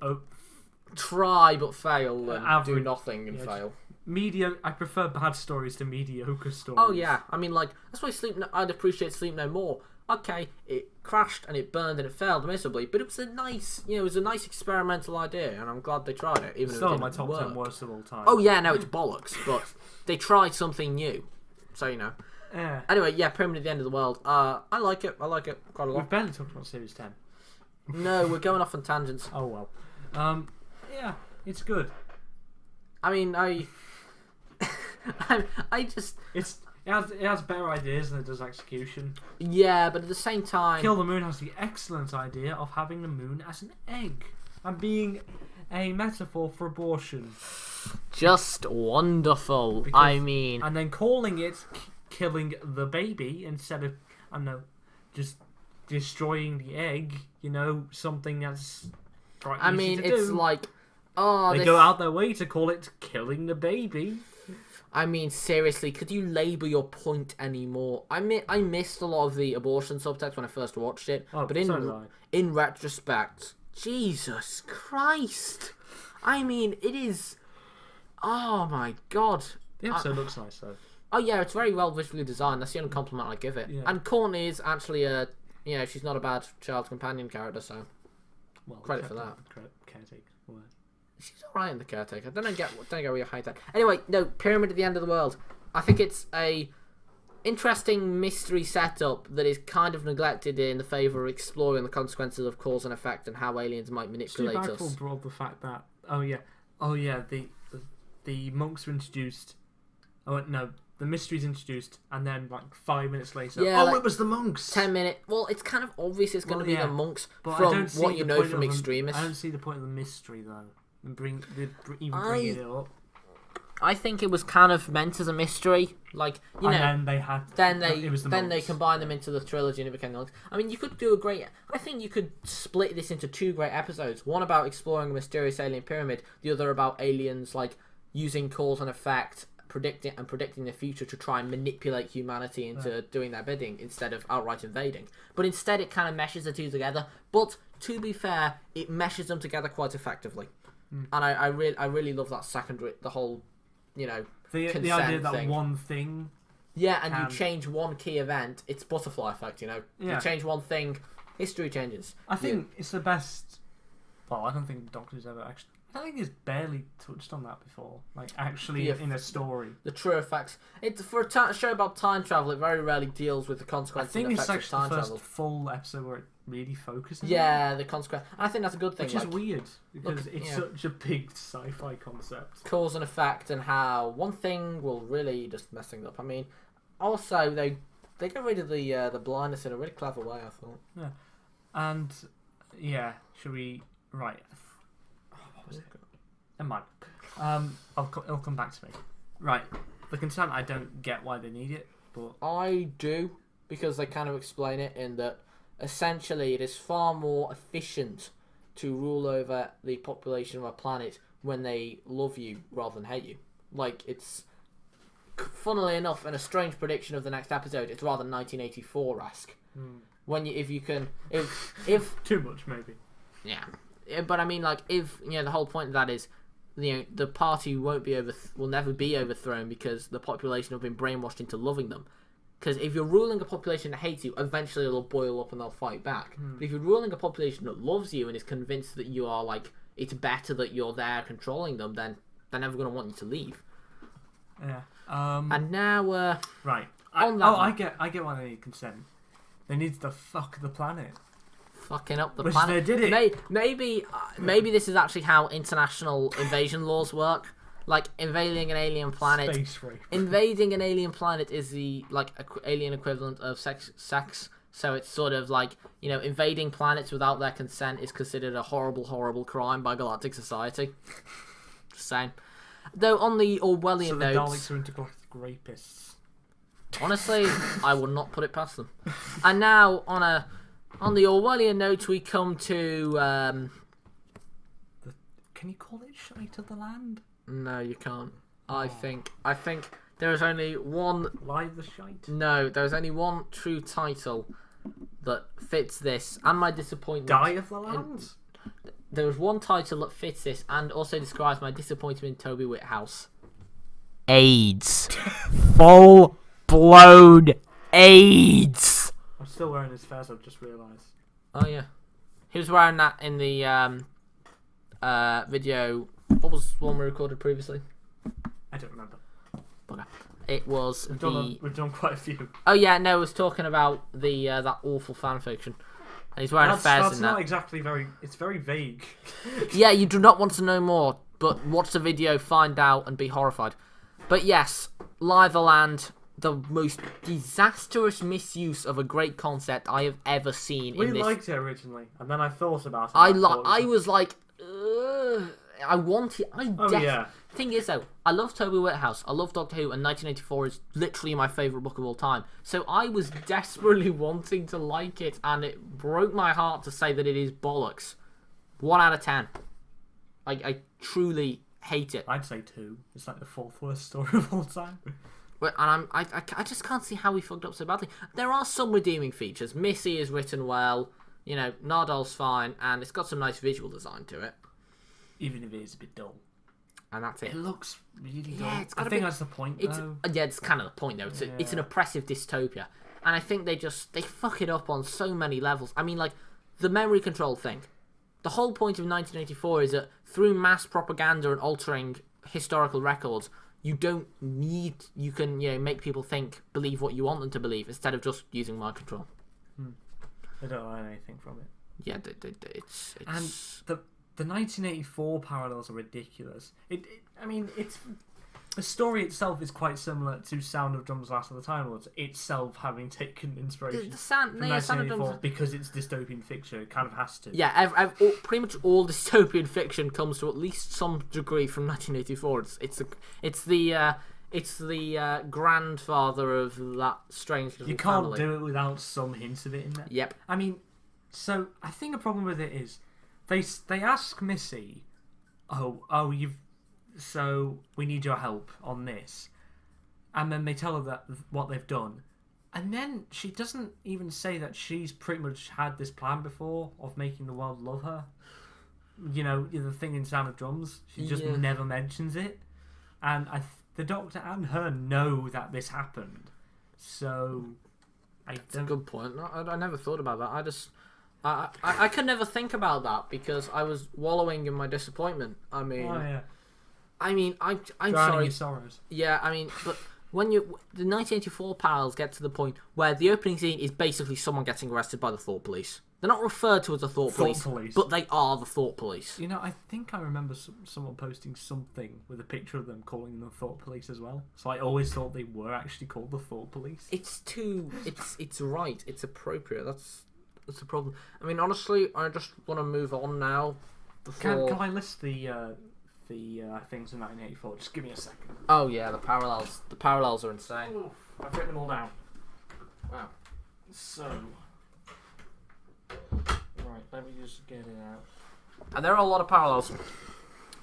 A: Try but fail and do nothing and fail.
B: I prefer bad stories to mediocre stories.
A: Oh yeah, I mean like that's why I'd appreciate Sleep No More. Okay, it crashed and it burned and it failed miserably, but it was a nice, experimental idea, and I'm glad they tried it. Even
B: still
A: if it
B: my
A: didn't
B: top 10
A: work.
B: worst of all time.
A: Oh yeah, no, it's bollocks, but they tried something new, so
B: Yeah.
A: Anyway, yeah, Pyramid at the End of the World. I like it quite a lot.
B: We've barely talked about Series 10.
A: No, we're going off on tangents.
B: Oh well. Yeah, it's good.
A: I mean, I just
B: it has better ideas than it does execution.
A: Yeah, but at the same time,
B: Kill the Moon has the excellent idea of having the moon as an egg and being a metaphor for abortion.
A: Just wonderful.
B: And then calling it killing the baby instead of just destroying the egg. Something that's.
A: It's like Oh,
B: They go out their way to call it killing the baby.
A: I mean, seriously, could you labour your point anymore? I missed a lot of the abortion subtext when I first watched it, but in retrospect, Jesus Christ! I mean, it is. Oh my God!
B: The episode looks nice though.
A: Oh yeah, it's very well visually designed. That's the only compliment I give it. Yeah. And Courtney is actually she's not a bad child companion character, so credit for that.
B: Caretaker.
A: She's alright in the Caretaker. Don't get where you hide that. Anyway, no, Pyramid at the End of the World. I think it's a interesting mystery setup that is kind of neglected in the favour of exploring the consequences of cause and effect and how aliens might manipulate us.
B: Stu brought the fact that the monks were introduced. Oh no, the mystery's introduced, and then like 5 minutes later, it was the monks.
A: 10 minutes. Well, it's kind of obvious it's going to be the monks from what you know from Extremis.
B: I don't see the point of the mystery though. Bringing it up.
A: I think it was kind of meant as a mystery, like
B: then they
A: combined them into the trilogy and it became the monks. I mean, you could do I think you could split this into 2 great episodes. One about exploring a mysterious alien pyramid, the other about aliens like using cause and effect, predicting the future to try and manipulate humanity into doing their bidding instead of outright invading. But instead, it kind of meshes the 2 together. But to be fair, it meshes them together quite effectively. And I really love that the whole,
B: the idea that
A: thing.
B: One thing.
A: Yeah, and you change one key event, it's butterfly effect. You change one thing, history changes.
B: I think it's the best. Well, I don't think the Doctor's ever actually. I think he's barely touched on that before, like actually in a story.
A: The true effects. It's for a show about time travel. It very rarely deals with the consequences.
B: I think
A: it's
B: actually
A: time
B: the first
A: travel.
B: full episode where it really focuses.
A: Yeah, the consequence. I think that's a good thing.
B: Which is weird because it's such a big sci-fi concept.
A: Cause and effect, and how one thing will really just mess things up. I mean, also they got rid of the blindness in a really clever way. I thought.
B: Yeah, and should we right? What was it? Never mind. It'll come back to me. Right. The consent, I don't get why they need it, but
A: I do, because they kind of explain it in that essentially it is far more efficient to rule over the population of a planet when they love you rather than hate you. Like, it's funnily enough, in a strange prediction of the next episode, it's rather 1984-esque. When if
B: too much maybe.
A: Yeah, but I mean, like, if the whole point of that is, the party will never be overthrown because the population have been brainwashed into loving them. Because if you're ruling a population that hates you, eventually it'll boil up and they'll fight back. But if you're ruling a population that loves you and is convinced that you are like it's better that you're there controlling them, then they're never going to want you to leave.
B: Yeah.
A: And now,
B: right. I get why they need consent. They need to fuck the planet.
A: Fucking up the planet.
B: They did it.
A: Maybe this is actually how international invasion laws work. Like invading an alien planet.
B: Space rape.
A: Invading an alien planet is the alien equivalent of sex. So it's sort of like invading planets without their consent is considered a horrible crime by galactic society. Just saying. Though on the Orwellian notes,
B: Daleks are intergalactic rapists.
A: Honestly, I would not put it past them. And now on the Orwellian note, we come to.
B: Can you call it Shite of the Land?
A: No, you can't. I think there is only one.
B: Live the Shite?
A: No, there is only one true title that fits this and my disappointment.
B: Die of the Land?
A: There is one title that fits this and also describes my disappointment in Toby Whithouse. AIDS. Full-blown AIDS.
B: I'm still wearing his fez, I've just realised.
A: Oh, yeah. He was wearing that in the video. What was the one we recorded previously?
B: I don't remember.
A: Okay. It was
B: We've done quite a few.
A: Oh, yeah, no, it was talking about the that awful fanfiction. And he's wearing a fez in that.
B: That's not exactly very... It's very vague.
A: Yeah, you do not want to know more, but watch the video, find out, and be horrified. But yes, Lie the Land... The most disastrous misuse of a great concept I have ever seen.
B: We liked it originally, and then I thought about it.
A: I was like, I want it.
B: yeah.
A: Thing is, though, I love Toby Whithouse. I love Doctor Who, and 1984 is literally my favourite book of all time. So I was desperately wanting to like it, and it broke my heart to say that it is bollocks. 1 out of 10. I truly hate it.
B: I'd say 2. It's like the 4th worst story of all time.
A: And I just can't see how we fucked up so badly. There are some redeeming features. Missy is written well. You know, Nardol's fine, and it's got some nice visual design to it.
B: Even if it is a bit dull.
A: And that's it.
B: It looks really dull.
A: Yeah,
B: I think that's the point, though.
A: Yeah, it's kind of the point, though. It's an oppressive dystopia. And I think they fuck it up on so many levels. I mean, like, the memory control thing. The whole point of 1984 is that through mass propaganda and altering historical records, you can make people believe what you want them to believe instead of just using mind control.
B: They don't learn anything from it.
A: Yeah, it's
B: and the 1984 parallels are ridiculous. It's the story itself is quite similar to Sound of Drums Last of the Time Lords itself, having taken inspiration from 1984 because it's dystopian fiction. It kind of has to.
A: Yeah, pretty much all dystopian fiction comes to at least some degree from 1984. It's the grandfather of that strange little
B: You can't
A: family.
B: do it without some hints of it in there.
A: Yep.
B: I mean, so I think a problem with it is they ask Missy, so we need your help on this, and then they tell her that what they've done, and then she doesn't even say that she's pretty much had this plan before of making the world love her. You know, the thing in Sound of Drums, she just never mentions it, and the Doctor and her know that this happened, so
A: That's a good point. I never thought about that. I could never think about that because I was wallowing in my disappointment. I'm
B: drowning
A: sorry.
B: your sorrows.
A: Yeah, but when the 1984 parallels get to the point where the opening scene is basically someone getting arrested by the Thought Police. They're not referred to as the Thought Police, but they are the Thought Police.
B: You know, I think I remember someone posting something with a picture of them calling them the Thought Police as well. So I always thought they were actually called the Thought Police.
A: It's right. It's appropriate. That's the problem. I mean, honestly, I just want to move on now.
B: Can I list the things in 1984? Just give me a second.
A: Oh yeah, the parallels. The parallels are insane.
B: Ooh, I've written them all down.
A: Wow.
B: So, right, let me just get it out.
A: And there are a lot of parallels.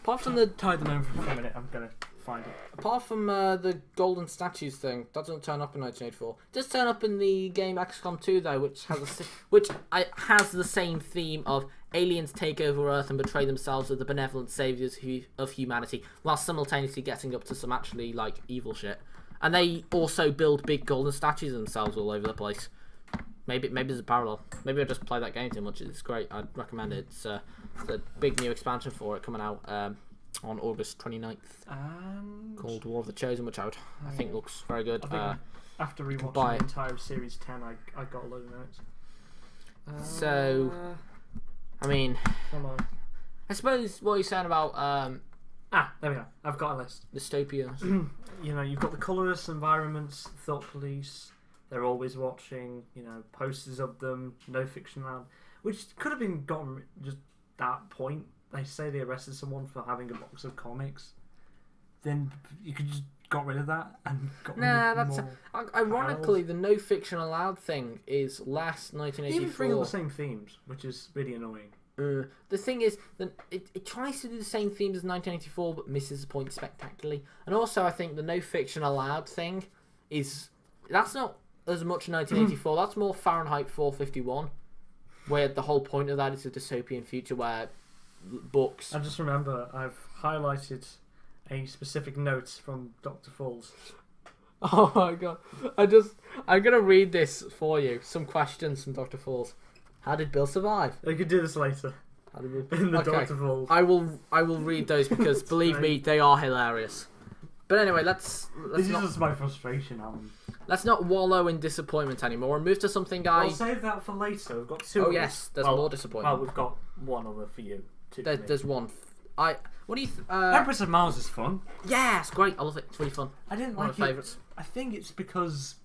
A: Apart from
B: Tide them over for a minute. I'm gonna find it.
A: Apart from the golden statues thing, that doesn't turn up in 1984. It does turn up in the game XCOM 2 though, which has the same theme of aliens take over Earth and betray themselves as the benevolent saviors of humanity, while simultaneously getting up to some actually evil shit. And they also build big golden statues of themselves all over the place. Maybe there's a parallel. Maybe I just play that game too much. It's great. I'd recommend it. It's a big new expansion for it coming out on August 29th. Called War of the Chosen, which I think looks very good.
B: After rewatching the entire Series 10, I got a load of notes.
A: So, I mean,
B: Come on.
A: I suppose what you're saying about
B: there we go. I've got a list.
A: dystopia.
B: You know, you've got the colourless environments, Thought Police. They're always watching. You know, posters of them. No fiction allowed, which could have been gotten just that point. They say they arrested someone for having a box of comics. Then you could just got rid of that and got rid of more.
A: Ironically, the no fiction allowed thing is last 1984.
B: Even bring up the same themes, which is really annoying.
A: The thing is that it tries to do the same themes as 1984, but misses the point spectacularly. And also, I think the no fiction allowed thing that's not as much 1984. That's more Fahrenheit 451, where the whole point of that is a dystopian future where books.
B: I just remember I've highlighted a specific note from Dr. Falls.
A: Oh my god! I'm gonna read this for you. Some questions from Dr. Falls. How did Bill survive?
B: We could do this later.
A: How did
B: In the Dr. Falls.
A: I will read those because believe me, they are hilarious. But anyway, let's
B: this
A: not,
B: is just my frustration, Alan.
A: Let's not wallow in disappointment anymore and move to something
B: I'll save that for later. We've got two.
A: Oh yes, there's more disappointment.
B: Well, we've got one other for you.
A: There's one. What do you?
B: Empress of Mars is fun.
A: Yeah, it's great. I love it. It's really fun.
B: I didn't
A: One
B: like
A: of my
B: it.
A: favourites.
B: I think it's because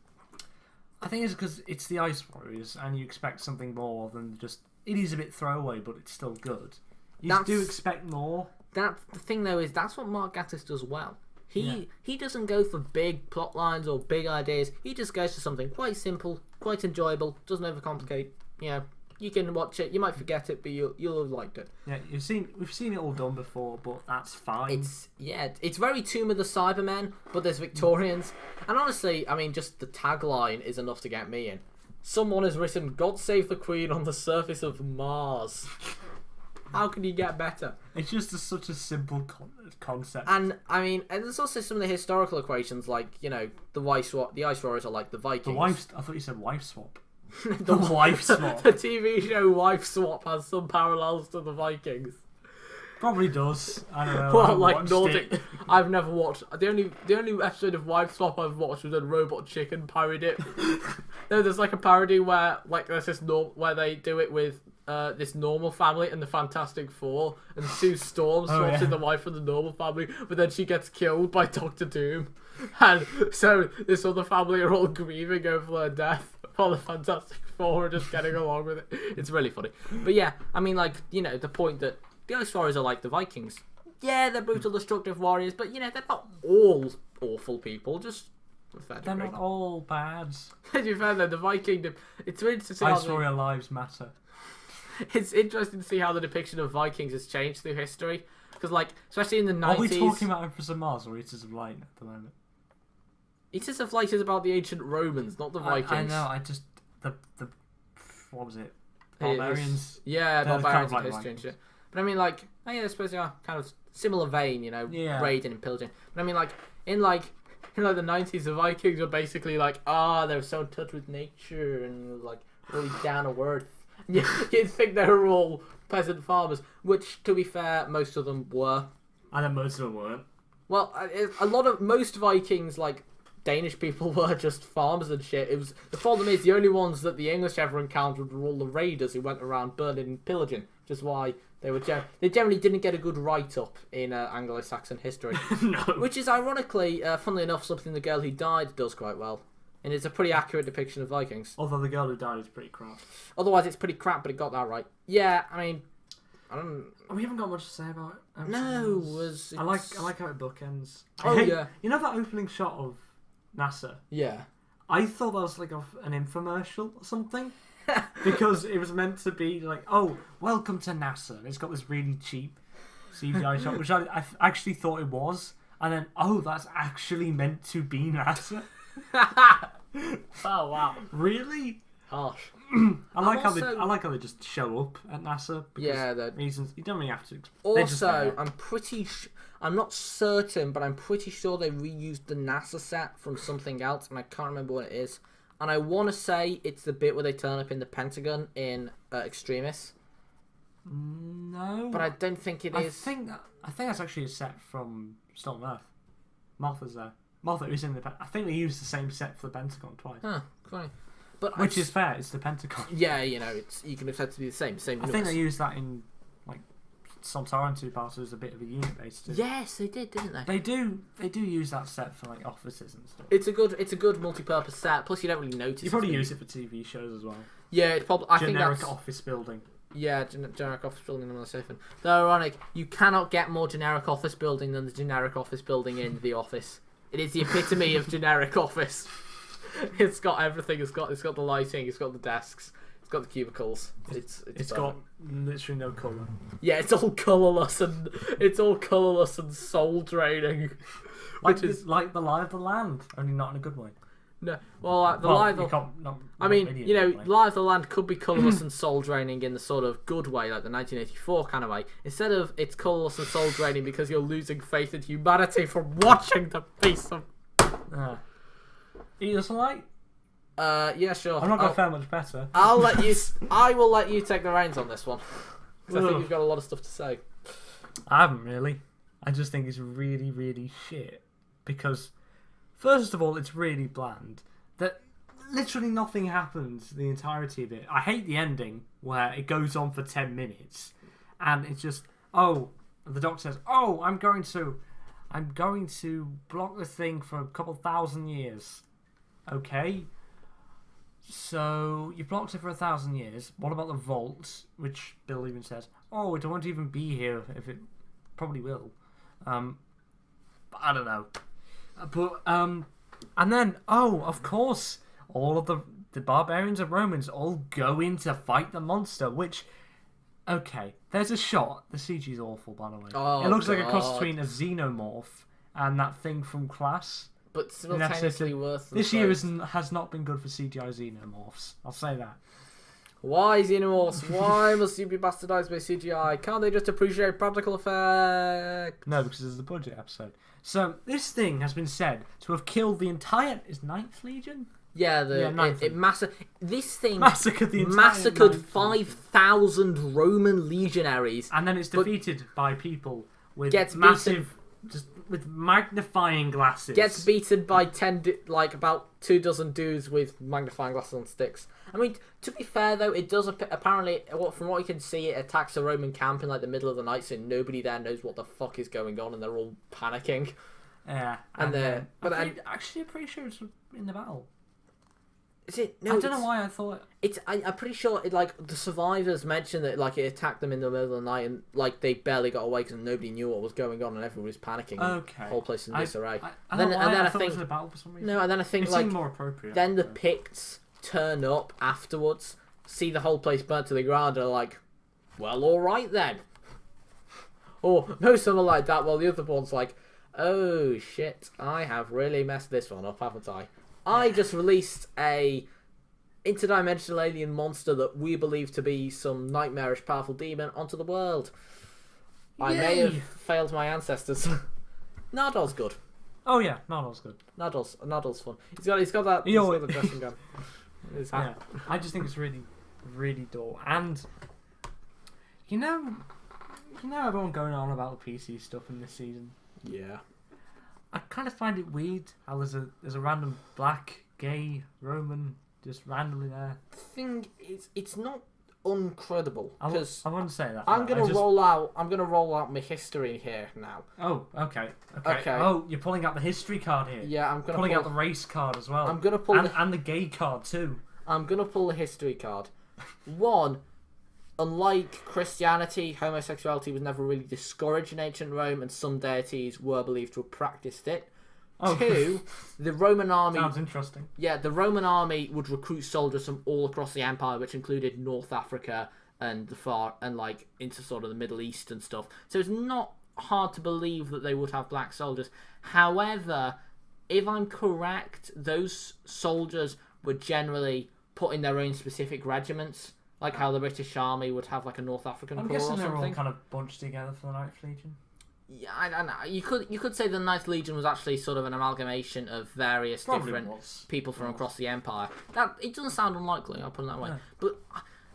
B: it's the Ice Warriors, and you expect something more than just. It is a bit throwaway, but it's still good. You do expect more.
A: The thing though is that's what Mark Gatiss does well. He doesn't go for big plot lines or big ideas. He just goes for something quite simple, quite enjoyable, doesn't overcomplicate. You know, You can watch it. You might forget it, but you'll have liked it.
B: Yeah, we've seen it all done before, but that's fine.
A: It's very Tomb of the Cybermen, but there's Victorians. And honestly, I mean, just the tagline is enough to get me in. Someone has written, "God save the Queen" on the surface of Mars. How can you get better?
B: It's just such a simple concept.
A: And I mean, and there's also some of the historical equations, like, you know, the ice warriors are like the Vikings.
B: I thought you said wife swap.
A: The
B: wife swap.
A: The TV show Wife Swap has some parallels to the Vikings.
B: Probably does. I don't know.
A: Well, like Nordic. I've never watched. The only episode of Wife Swap I've watched was when Robot Chicken parodied it. No, there's like a parody where like there's this where they do it with this normal family and the Fantastic Four, and Sue Storm swaps in the wife of the normal family, but then she gets killed by Doctor Doom, and so this other family are all grieving over her death, while the Fantastic Four are just getting along with it. It's really funny. But yeah, I mean, like, you know, the point that the Ice Warriors are like the Vikings. Yeah, they're brutal, destructive warriors, but, you know, they're not all awful people, just a fair degree.
B: They're not all bad.
A: To be fair, though, the Viking... It's really interesting to see
B: Ice Warrior lives matter.
A: It's interesting to see how the depiction of Vikings has changed through history. Because, like, especially in the 90s...
B: Are we talking about Empress of Mars or Eaters of Light at the moment?
A: Eaters of Light is about the ancient Romans, not the Vikings.
B: I know, I just... The what was it? Barbarians?
A: Yeah, barbarians
B: kind
A: of
B: of
A: history and shit. But I mean, like, I suppose they are kind of similar vein, you know, raiding and pillaging. But I mean, like, in the 90s, the Vikings were basically like, they were so in touch with nature and like really down to earth. You'd think they were all peasant farmers, which, to be fair, most of them were.
B: And then most of them weren't.
A: Well, most Vikings, like Danish people, were just farmers and shit. The problem is the only ones that the English ever encountered were all the raiders who went around burning and pillaging, which is why they generally didn't get a good write-up in Anglo-Saxon history.
B: No.
A: Which is ironically, funnily enough, something The Girl Who Died does quite well. And it's a pretty accurate depiction of Vikings.
B: Although The Girl Who Died is pretty crap.
A: Otherwise, it's pretty crap, but it got that right. Yeah, I mean, I don't...
B: We haven't got much to say about it.
A: No,
B: I like how it bookends.
A: Yeah.
B: You know that opening shot of NASA?
A: Yeah.
B: I thought that was like an infomercial or something. Because it was meant to be like, oh, welcome to NASA. And it's got this really cheap CGI shot, which I actually thought it was. And then, that's actually meant to be NASA.
A: Oh, wow.
B: Really?
A: Harsh.
B: I like how they just show up at NASA. Because reasons you don't really have to.
A: Also, I'm not certain, but I'm pretty sure they reused the NASA set from something else, and I can't remember what it is. And I want to say it's the bit where they turn up in the Pentagon in Extremis.
B: No,
A: but I don't think it is.
B: I think that's actually a set from Stolen Earth. Martha's there. Martha is in the. I think they used the same set for the Pentagon twice.
A: Huh, funny. But
B: which is fair. It's the Pentagon.
A: Yeah, you know, you can expect it to be the same. I
B: think they used that in like Sontaran two-parter as a bit of a unit base too.
A: Yes, they did, didn't they?
B: They do use that set for like offices and stuff.
A: It's a good multi-purpose set. Plus, you don't really notice.
B: You probably use it for TV shows as well.
A: Yeah, it's probably
B: generic office building.
A: Yeah, generic office building in the safe. Though ironic, you cannot get more generic office building than the generic office building in The Office. It is the epitome of generic office. It's got everything. It's got the lighting. It's got the desks. It's got the cubicles. It's
B: got literally no colour.
A: Yeah, it's all colourless and soul draining.
B: Which is like the lie of the land, only not in a good way.
A: No, well, lie of the... I mean, you know, Lie of the Land could be colourless and soul draining in the sort of good way, like the 1984 kind of way. Instead of it's colourless and soul draining because you're losing faith in humanity from watching the piece of...
B: Eat us light?
A: Yeah, sure.
B: I'm not going to fare much better.
A: I will let you take the reins on this one. Because I think you've got a lot of stuff to say.
B: I haven't really. I just think it's really, really shit. Because, first of all, it's really bland. That literally nothing happens the entirety of it. I hate the ending where it goes on for 10 minutes. And it's just, the doctor says, I'm going to block the thing for a couple thousand years. Okay. So, you've blocked it for 1,000 years. What about the vault? Which Bill even says, it won't even be here if it probably will. But I don't know. And then, of course, all of the barbarians and Romans all go in to fight the monster, which... Okay, there's a shot. The CG is awful, by the way.
A: Oh,
B: it looks like a cross
A: God.
B: between a xenomorph and that thing from Class.
A: But simultaneously worse than
B: This year
A: both.
B: has not been good for CGI xenomorphs. I'll say that.
A: Why xenomorphs? Why must you be bastardized by CGI? Can't they just appreciate practical effect?
B: No, because it's the budget episode. So this thing has been said to have killed the entire... Is Ninth Legion?
A: Yeah, this thing
B: Massacred the entire
A: massacred
B: Ninth
A: 5,000 Roman legionaries.
B: And then it's defeated by people with
A: Gets
B: massive... Just with magnifying glasses.
A: Gets beaten by about 2 dozen dudes with magnifying glasses on sticks. I mean, to be fair though, it does apparently, from what you can see, it attacks a Roman camp in like the middle of the night, so nobody there knows what the fuck is going on, and they're all panicking.
B: Yeah,
A: and
B: actually, I'm pretty sure it's in the battle.
A: Is it? No,
B: I don't know why I thought
A: it's. I'm pretty sure the survivors mentioned that it attacked them in the middle of the night, and they barely got away because nobody knew what was going on, and everyone was panicking.
B: Okay,
A: the whole place in disarray.
B: And then I think it was in a battle for some reason.
A: No, and then I think
B: it seemed more appropriate.
A: Then the Picts turn up afterwards, see the whole place burnt to the ground, and are like, "Well, all right then." Or no, something like that. While the other one's like, "Oh shit, I have really messed this one up, haven't I? I just released a interdimensional alien monster that we believe to be some nightmarish powerful demon onto the world. I may have failed my ancestors." Nardol's good.
B: Oh yeah, Nardol's good.
A: Nardol's fun. He's got that the dressing gun.
B: Yeah, I just think it's really, really dull. And you know everyone going on about the PC stuff in this season.
A: Yeah.
B: I kind of find it weird how there's a random black, gay, Roman just randomly there.
A: The thing is, it's not uncredible because
B: I wouldn't say that.
A: I'm gonna roll out my history here now.
B: Oh, okay. Oh, you're pulling out the history card here.
A: Yeah, I'm
B: pulling out the race card as well.
A: I'm gonna pull
B: and the gay card too.
A: I'm gonna pull the history card. One, unlike Christianity, homosexuality was never really discouraged in ancient Rome, and some deities were believed to have practiced it. Oh. Two, the Roman army...
B: Sounds interesting.
A: Yeah, the Roman army would recruit soldiers from all across the empire, which included North Africa and into sort of the Middle East and stuff. So it's not hard to believe that they would have black soldiers. However, if I'm correct, those soldiers were generally put in their own specific regiments, like how the British Army would have a North African corps or something.
B: I'm guessing they're all kind of bunched together for the Ninth Legion.
A: Yeah, I don't know. You could say the Ninth Legion was actually sort of an amalgamation of various different people from across the Empire. It doesn't sound unlikely, I'll put it that way. No. But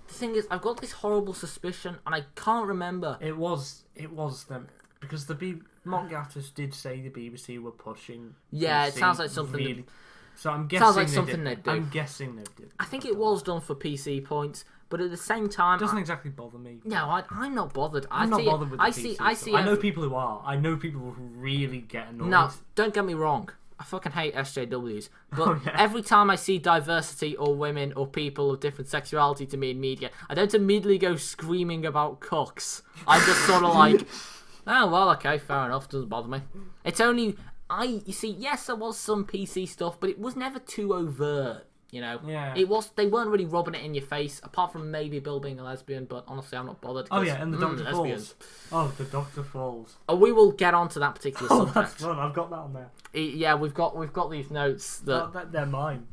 A: the thing is, I've got this horrible suspicion, and I can't remember.
B: It was them, because the mock artists did say the BBC were pushing.
A: Yeah, it sounds like something.
B: Really, so I'm guessing
A: sounds like something they'd do.
B: I'm guessing they did.
A: I think it was done for PC points. But at the same time,
B: it doesn't exactly bother me.
A: No, I'm not bothered.
B: I'm not bothered with the PC. I know people who are. I know people who really get annoyed.
A: No, don't get me wrong. I fucking hate SJWs. But every time I see diversity or women or people of different sexuality to me in media, I don't immediately go screaming about cocks. I'm just sort of like, oh well, okay, fair enough. Doesn't bother me. It's only you see. Yes, there was some PC stuff, but it was never too overt.
B: Yeah.
A: They weren't really rubbing it in your face, apart from maybe Bill being a lesbian, but honestly, I'm not bothered.
B: Oh yeah, and the Doctor Falls. Oh, the Doctor Falls.
A: Oh, we will get onto that particular subject.
B: That's fun. I've got that on there.
A: Yeah, we've got these notes that
B: they're mine.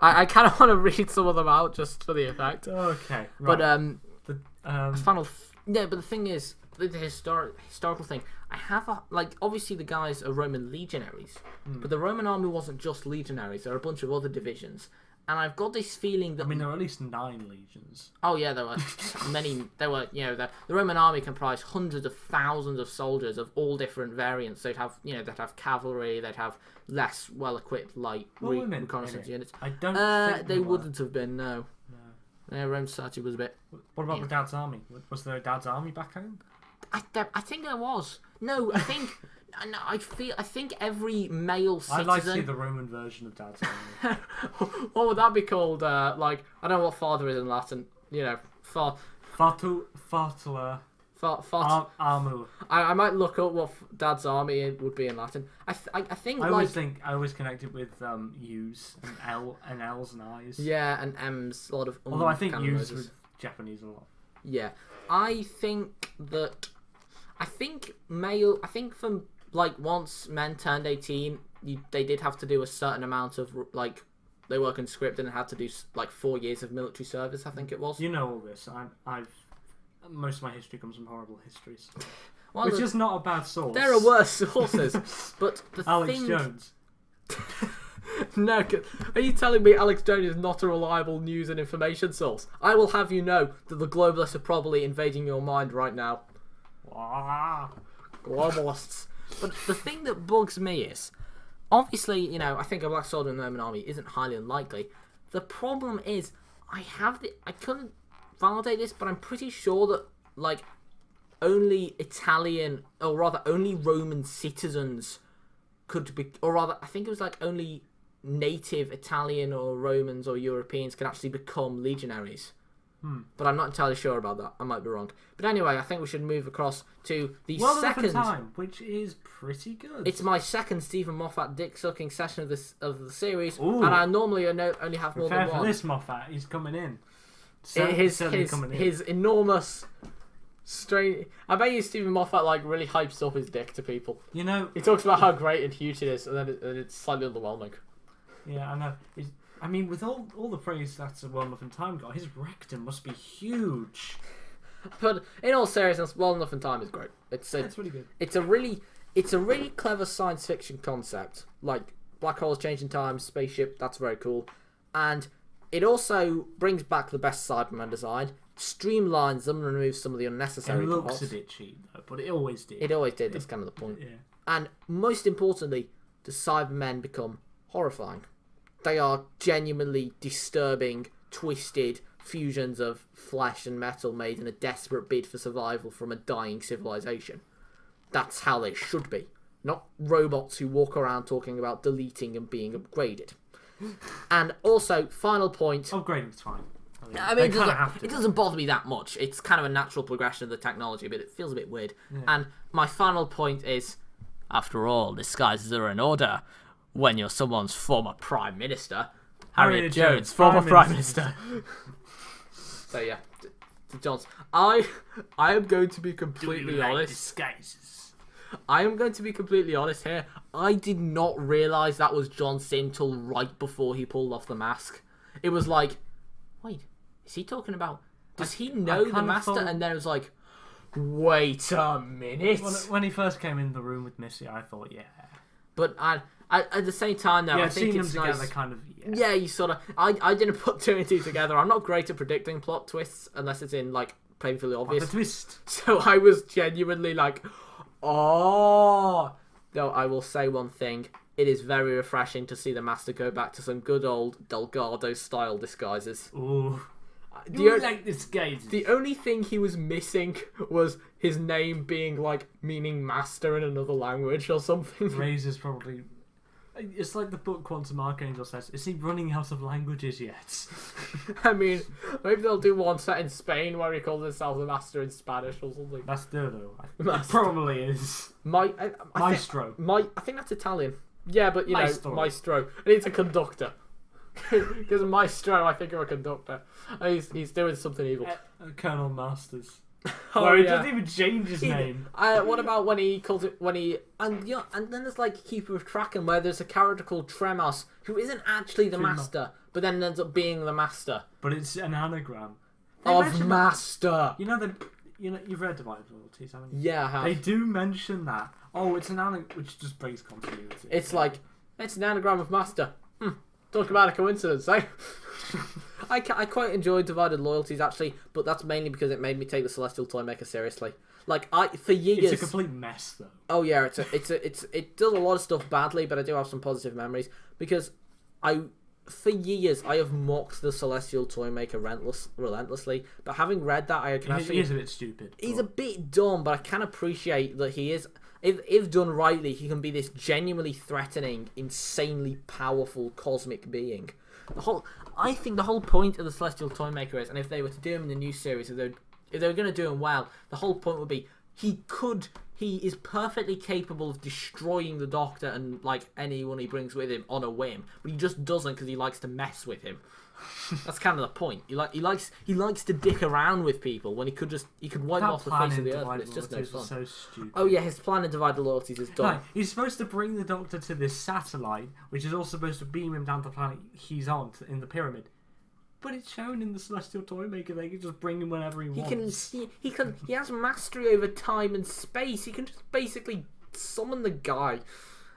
A: I kind of want to read some of them out just for the effect.
B: Okay, right.
A: But but the thing is, the historical thing. I have obviously the guys are Roman legionaries, but the Roman army wasn't just legionaries. There are a bunch of other divisions. And I've got this feeling that...
B: there are at least 9 legions.
A: Oh, yeah, there were many... the Roman army comprised hundreds of thousands of soldiers of all different variants. They'd have, they'd have cavalry, they'd have less well-equipped, light reconnaissance units.
B: I don't think
A: they wouldn't have been, no. Yeah, Rome society was a bit...
B: What about the Dad's army? Was there a Dad's army back home?
A: I think there was. No, I think... No, I think every male citizen...
B: I'd like to see the Roman version of Dad's army.
A: What would that be called? I don't know what father is in Latin. Fatula.
B: Armu.
A: I might look up what Dad's army would be in Latin. I think
B: I always connect it with U's and L's and I's.
A: Yeah, and M's. A lot of.
B: Although I think U's with Japanese a lot.
A: Yeah, I think male. I think from like once men turned 18, they did have to do a certain amount of like. They were conscripted and had to do like 4 years of military service. I think it was.
B: You know all this. I've most of my history comes from horrible histories,
A: well,
B: which is not a bad source.
A: There are worse sources, but the
B: Alex
A: thing...
B: Jones.
A: No, are you telling me Alex Jones is not a reliable news and information source? I will have you know that the globalists are probably invading your mind right now. Globalists. But the thing that bugs me is, obviously, you know, I think a black soldier in the Roman army isn't highly unlikely. The problem is, I couldn't validate this, but I'm pretty sure that, like, only Italian, or rather, only Roman citizens could be, or rather, I think it was like only native Italian or Romans or Europeans can actually become legionaries. But I'm not entirely sure about that. I might be wrong. But anyway, I think we should move across to the second
B: time, which is pretty good.
A: It's my second Stephen Moffat dick-sucking session of the series,
B: Ooh.
A: and I normally only have more than one.
B: For this Moffat, he's coming in.
A: His enormous, strange. I bet you Stephen Moffat like really hypes up his dick to people.
B: You know,
A: he talks about how great and huge it is, and then it's slightly underwhelming.
B: Yeah, I know. I mean, with all the praise that's a Well Enough in Time got, his rectum must be huge.
A: But in all seriousness, Well Enough in Time is great. It's
B: really good.
A: It's a really clever science fiction concept, like black holes changing time, spaceship. That's very cool, and it also brings back the best Cyberman design, streamlines them, and removes some of the unnecessary parts.
B: It looks a bit cheap though, but it always did.
A: It always did. That's kind of the point.
B: Yeah.
A: And most importantly, the Cybermen become horrifying. They are genuinely disturbing, twisted fusions of flesh and metal made in a desperate bid for survival from a dying civilization. That's how they should be. Not robots who walk around talking about deleting and being upgraded. And also, final point...
B: Upgrading's fine.
A: I mean, it doesn't bother me that much. It's kind of a natural progression of the technology, but it feels a bit weird. Yeah. And my final point is, after all, disguises are in order. When you're someone's former Prime Minister, Harriet Jones, former Prime Minister. So yeah, Johns, I am going to be completely honest.
B: Disguises.
A: I am going to be completely honest here. I did not realise that was John Sim till right before he pulled off the mask. It was like, wait, is he talking about? Does he know the Master? And then it was like, wait a minute.
B: When he first came in the room with Missy, I thought, yeah.
A: But at the same time, though, I think it's
B: them
A: nice.
B: Together, kind of.
A: Yeah, you sort of. I didn't put two and two together. I'm not great at predicting plot twists unless it's in like painfully obvious.
B: The twist.
A: So I was genuinely like, oh. Though I will say one thing: it is very refreshing to see the Master go back to some good old Delgado style disguises.
B: Ooh. You like disguises.
A: The only thing he was missing was his name being like meaning master in another language or something.
B: Razor's probably. It's like the book Quantum Archangel says. Is he running out of languages yet?
A: I mean, maybe they'll do one set in Spain where he calls himself the Master in Spanish or something.
B: Master, though. It probably is.
A: Maestro. I think that's Italian. Yeah, but you know, Maestro. And he's a conductor. Because Maestro, I think, of a conductor. He's doing something evil.
B: Colonel Masters.
A: He
B: doesn't even change his name.
A: What about when he calls it and then there's like Keeper of Kraken where there's a character called Tremos who isn't actually the Master, but then ends up being the Master.
B: But it's an anagram
A: of Master.
B: You've read Divided Loyalties, haven't you?
A: Yeah, I have.
B: They do mention that. Oh, it's an anagram, which just brings continuity.
A: It's like it's an anagram of Master. Talk about a coincidence, eh? I quite enjoyed Divided Loyalties actually, but that's mainly because it made me take the Celestial Toymaker seriously. Like for years,
B: it's a complete mess though.
A: Oh yeah, it does a lot of stuff badly, but I do have some positive memories because for years I have mocked the Celestial Toymaker relentlessly. But having read that, I can actually.
B: He is a bit stupid.
A: He's a bit dumb, but I can appreciate that he is. If done rightly, he can be this genuinely threatening, insanely powerful cosmic being. I think the whole point of the Celestial Toymaker is, and if they were to do him in the new series, if they would if they were going to do him well, the whole point would be he is perfectly capable of destroying the Doctor and like anyone he brings with him on a whim, but he just doesn't because he likes to mess with him. That's kind of the point. He likes to dick around with people when he could wipe off the face of the earth, but it's just no fun.
B: So stupid.
A: Oh yeah, his plan to divide the loyalties is done.
B: Right, he's supposed to bring the Doctor to this satellite, which is also supposed to beam him down to the planet he's on in the pyramid. But it's shown in the Celestial Toymaker they can just bring him whenever he wants.
A: He has mastery over time and space. He can just basically summon the guy.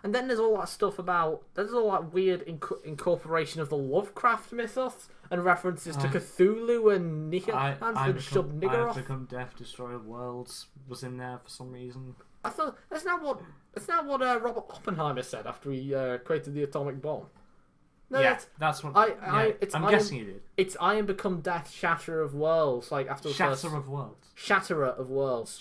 A: And then there's all that weird incorporation of the Lovecraft mythos and references to Cthulhu and
B: I've Become Death, Destroyer of Worlds was in there for some reason.
A: I thought that's not what Robert Oppenheimer said after he created the atomic bomb. No,
B: yeah, that's what. I'm guessing he did.
A: It's I Am Become Death, Shatterer of Worlds. Like after the first...
B: of Worlds.
A: Shatterer of Worlds.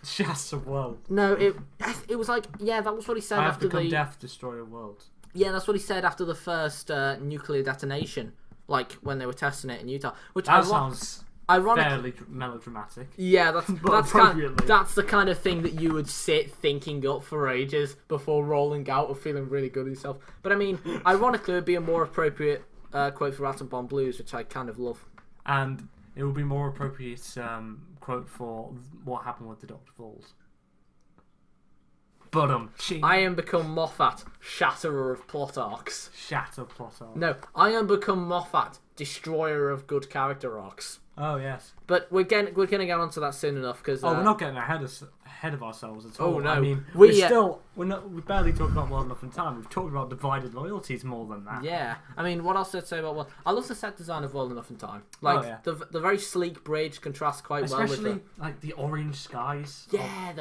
B: Shatter of Worlds.
A: No, it was like that was what he said after the
B: Death, Destroyer of Worlds.
A: Yeah, that's what he said after the first nuclear detonation, like when they were testing it in Utah. Which
B: sounds fairly melodramatic.
A: Yeah, that's the kind of thing that you would sit thinking up for ages before rolling out or feeling really good with yourself. But I mean, ironically, it would be a more appropriate quote for Atom Bomb Blues, which I kind of love.
B: And it would be more appropriate quote for what happened with the Dr. Falls. But I Am Become Moffat, Shatterer of Plot Arcs. Shatter plot arcs.
A: No, I Am Become Moffat, Destroyer of Good Character Arcs.
B: Oh yes.
A: But we're gonna get onto that soon enough because
B: we're not getting ahead of ourselves at all.
A: Oh no,
B: I mean we barely talked about Well Enough in Time. We've talked about divided loyalties more than that.
A: Yeah, I mean, what else did I say about I love the set design of Well Enough in Time. Like the very sleek bridge contrasts quite well with
B: like the orange skies.
A: Yeah,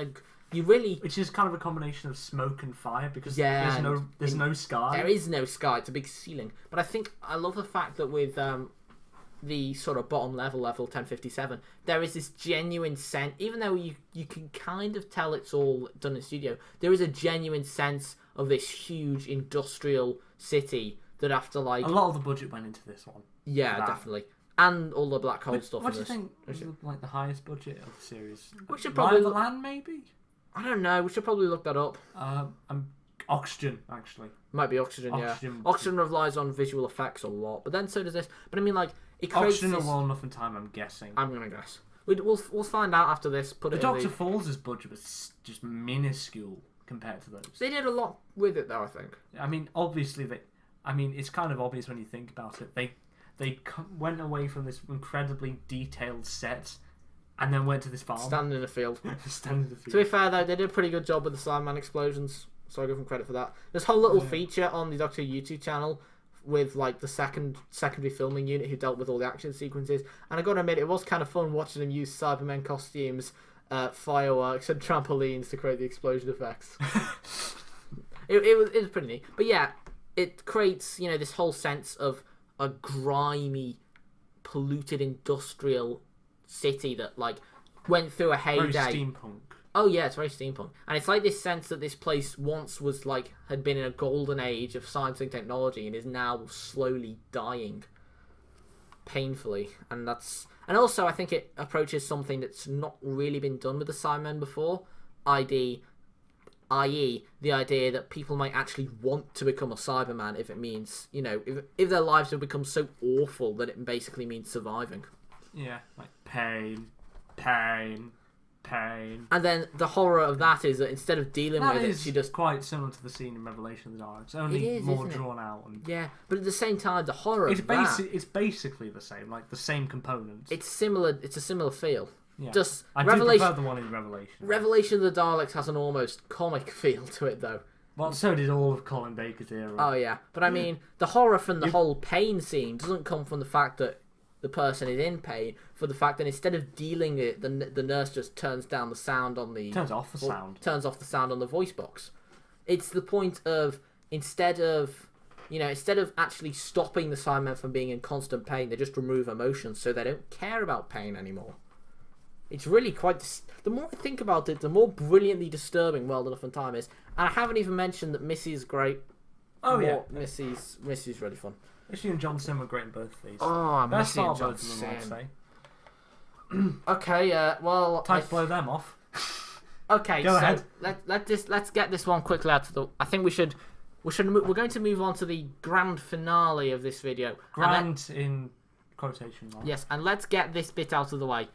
B: which is kind of a combination of smoke and fire because there's no sky.
A: There is no sky. It's a big ceiling. But I love the fact that with the sort of bottom level 1057, there is this genuine sense, even though you can kind of tell it's all done in studio, there is a genuine sense of this huge industrial city that after like...
B: A lot of the budget went into this one.
A: Yeah, definitely. And all the black hole stuff.
B: What do you think was like the highest budget of the series?
A: We should probably...
B: the Land, maybe?
A: I don't know. We should probably look that up.
B: Oxygen, actually.
A: Might be Oxygen, yeah. Oxygen relies on visual effects a lot, but then so does this. But I mean, like, it creates
B: Oxygen or Well Enough in Time, I'm guessing.
A: I'm going to guess. We'll find out after this.
B: The Dr. Falls' budget was just minuscule compared to those.
A: They did a lot with it, though, I think.
B: I mean, obviously, it's kind of obvious when you think about it. They went away from this incredibly detailed set and then went to this farm.
A: Standing in a field. To be fair, though, they did a pretty good job with the Sandman explosions, so I give them credit for that. There's a whole little feature on the Doctor YouTube channel with like the secondary filming unit who dealt with all the action sequences, and I gotta admit, it was kind of fun watching them use Cybermen costumes, fireworks, and trampolines to create the explosion effects. it was pretty neat. But yeah, it creates this whole sense of a grimy, polluted industrial city that like went through a heyday.
B: Very steampunk.
A: Oh yeah, it's very steampunk, and it's like this sense that this place once was like had been in a golden age of science and technology, and is now slowly dying, painfully. And also I think it approaches something that's not really been done with the Cybermen before, i.e. the idea that people might actually want to become a Cyberman if it means if their lives have become so awful that it basically means surviving.
B: Yeah, like pain.
A: And then the horror of that is that instead of dealing with it, she just...
B: quite similar to the scene in Revelation of the Dark. It's only more drawn out.
A: Yeah, but at the same time, the horror of that...
B: It's basically the same, like the same components.
A: It's similar. It's a similar feel.
B: Yeah.
A: Just
B: I do prefer the one in Revelation.
A: Revelation of the Daleks has an almost comic feel to it, though.
B: Well, so did all of Colin Baker's era.
A: Oh, yeah. But I mean, the horror from the whole pain scene doesn't come from the fact that the person is in pain, for the fact that instead of dealing it, the nurse just turns down the sound on the...
B: Turns off the sound
A: on the voice box. It's the point of, instead of actually stopping the Cybermen from being in constant pain, they just remove emotions so they don't care about pain anymore. It's really quite... The more I think about it, the more brilliantly disturbing Well Enough in Time is. And I haven't even mentioned that Missy's great.
B: Yeah.
A: Missy's really fun.
B: She and John Sim were great in both of these.
A: Oh,
B: Best
A: Missy and
B: part
A: John
B: both of them, I'd say.
A: Okay. Well,
B: Time to blow them off.
A: Okay.
B: Go ahead.
A: Let's get this one quickly out of the. I think we should. We're going to move on to the grand finale of this video.
B: Grand in quotation marks.
A: Yes, and let's get this bit out of the way.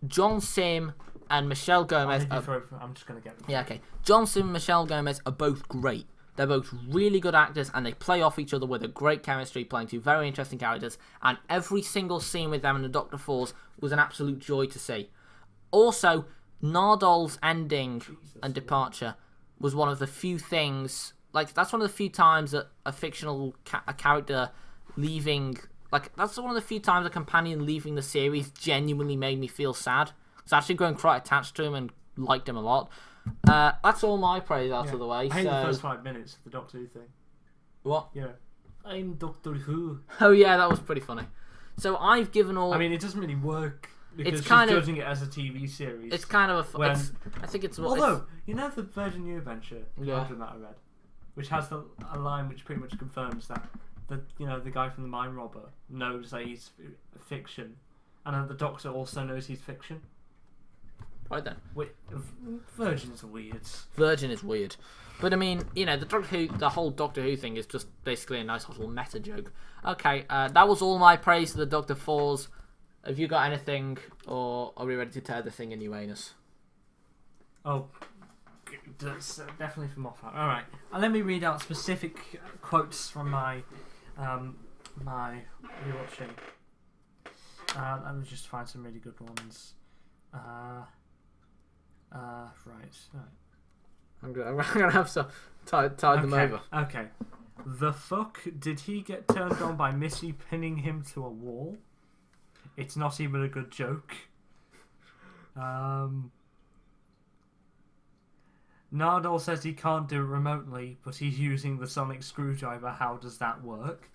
A: John Sim and Michelle Gomez.
B: I'm just going to get them.
A: Yeah, okay. John Sim and Michelle Gomez are both great. They're both really good actors, and they play off each other with a great chemistry, playing two very interesting characters. And every single scene with them in the Doctor Falls was an absolute joy to see. Also, Nardol's ending and departure was one of the few things. Like, that's one of the few times that a fictional a character leaving. Like, that's one of the few times a companion leaving the series genuinely made me feel sad. I was actually growing quite attached to him and liked him a lot. That's all my praise out of the way.
B: I hate the first 5 minutes of the Doctor Who thing.
A: What?
B: Yeah. I'm Doctor Who.
A: Oh, yeah, that was pretty funny. So I've given all.
B: I mean, it doesn't really work because
A: It's kind
B: she's
A: of-
B: judging it as a TV series.
A: It's kind of a.
B: When-
A: I think it's.
B: Although, you know the Virgin New Adventure
A: Yeah.
B: that I read, which has a line which pretty much confirms that the guy from the mine robber knows that he's fiction, and then the Doctor also knows he's fiction.
A: Right then.
B: Virgin's weird.
A: Virgin is weird. But I mean, the whole Doctor Who thing is just basically a nice little meta joke. Okay, that was all my praise for the Doctor Falls. Have you got anything, or are we ready to tear the thing in you, Anus?
B: Oh, that's definitely from Moffat. All right, let me read out specific quotes from my rewatching. Let me just find some really good ones. Right.
A: I'm gonna have some tied them over.
B: Okay. The fuck did he get turned on by Missy pinning him to a wall? It's not even a good joke. Nardole says he can't do it remotely, but he's using the sonic screwdriver. How does that work?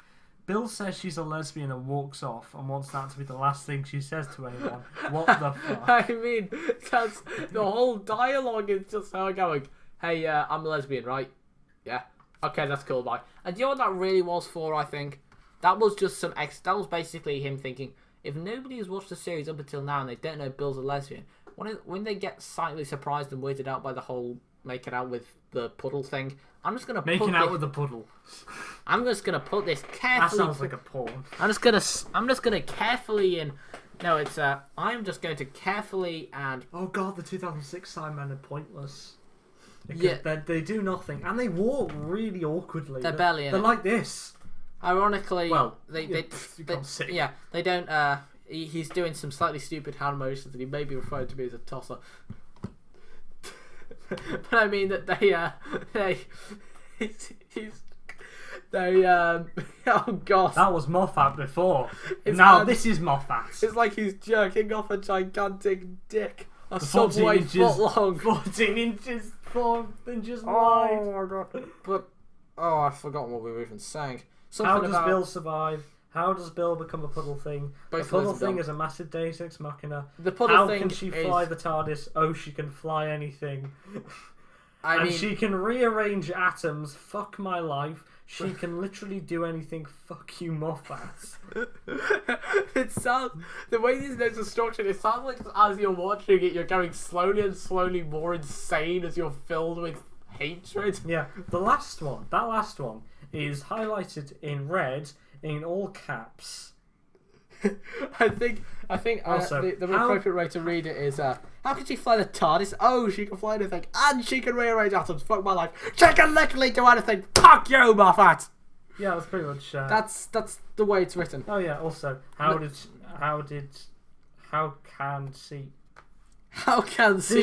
B: Bill says she's a lesbian and walks off and wants that to be the last thing she says to anyone. What the fuck?
A: I mean, that's the whole dialogue is just her going, "Hey, I'm a lesbian, right? Yeah. Okay, that's cool, bye." And do you know what that really was for? I think that was just that was basically him thinking, if nobody has watched the series up until now and they don't know Bill's a lesbian, when they get slightly surprised and weirded out by the whole making out with the puddle thing, I'm just gonna
B: making out with the puddle.
A: I'm just gonna put this carefully.
B: That sounds like a porn.
A: I'm just gonna carefully and no, it's I'm just going to carefully and.
B: Oh god, the 2006 Sidemen are pointless.
A: Yeah,
B: they do nothing and they walk really awkwardly.
A: They're barely in
B: They're
A: it.
B: like this.
A: Ironically,
B: well,
A: they don't. He's doing some slightly stupid hand motions that he may be referring to me as a tosser. But I mean that oh god,
B: that was Moffat before. This is Moffat.
A: It's like he's jerking off a gigantic dick, a
B: 14
A: subway
B: inches,
A: foot long,
B: 14 inches, 4 inches wide.
A: Oh my god! But I've forgotten what we were even saying.
B: How does Bill survive? How does Bill become a puddle thing? The puddle thing is a massive Deus Ex Machina.
A: The puddle
B: How
A: thing
B: can she fly the TARDIS? Oh, she can fly anything.
A: I mean,
B: she can rearrange atoms. Fuck my life. She can literally do anything. Fuck you, Moffat.
A: It sounds, the way these notes are structured, it sounds like as you're watching it, you're going slowly and slowly more insane as you're filled with hatred.
B: Yeah, that last one is highlighted in red in all caps.
A: I think
B: Also,
A: the appropriate way to read it is how can she fly the TARDIS? Oh, she can fly anything, and she can rearrange atoms. Fuck my life. She can literally do anything. Fuck you, Moffat.
B: Yeah, that's pretty much.
A: That's the way it's written.
B: Oh yeah. Also, how can she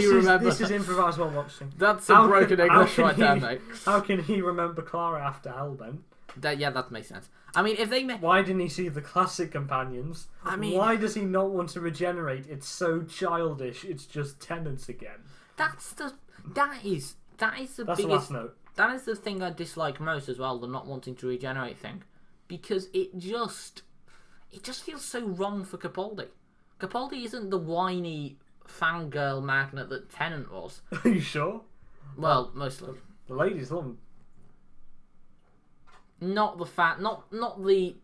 B: remember? This is improvised while watching.
A: That's some broken English right there, mate.
B: How can he remember Clara after Hellbent?
A: That makes sense. I mean, if they
B: why didn't he see the classic companions?
A: I mean,
B: why does he not want to regenerate? It's so childish. It's just Tennant again.
A: That is the
B: That's
A: biggest.
B: The last note.
A: That is the thing I dislike most as well, the not wanting to regenerate thing, because it just feels so wrong for Capaldi. Capaldi isn't the whiny fangirl magnet that Tennant was.
B: Are you sure?
A: Well, mostly.
B: The ladies love him.
A: Not the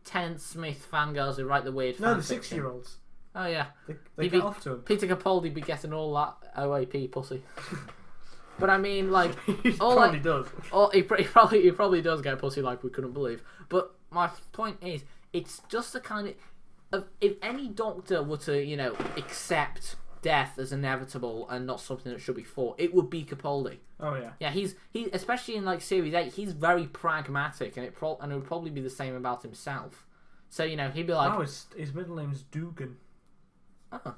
A: Tennant Smith fangirls who write the weird fan
B: the
A: fiction.
B: 60-year-olds.
A: Oh yeah.
B: They get off to him.
A: Peter Capaldi be getting all that OAP pussy. But I mean, like,
B: He probably does.
A: He probably does get pussy like we couldn't believe. But my point is, it's just the kind of if any doctor were to, you know, accept death as inevitable and not something that should be fought, it would be Capaldi.
B: Oh yeah.
A: Yeah, he especially in like Series 8, he's very pragmatic, and it would probably be the same about himself. So, you know, he'd be like,
B: oh, his middle name's Dugan.
A: oh,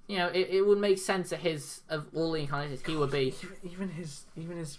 A: you know, it would make sense that of all the incarnations, he would be.
B: Even his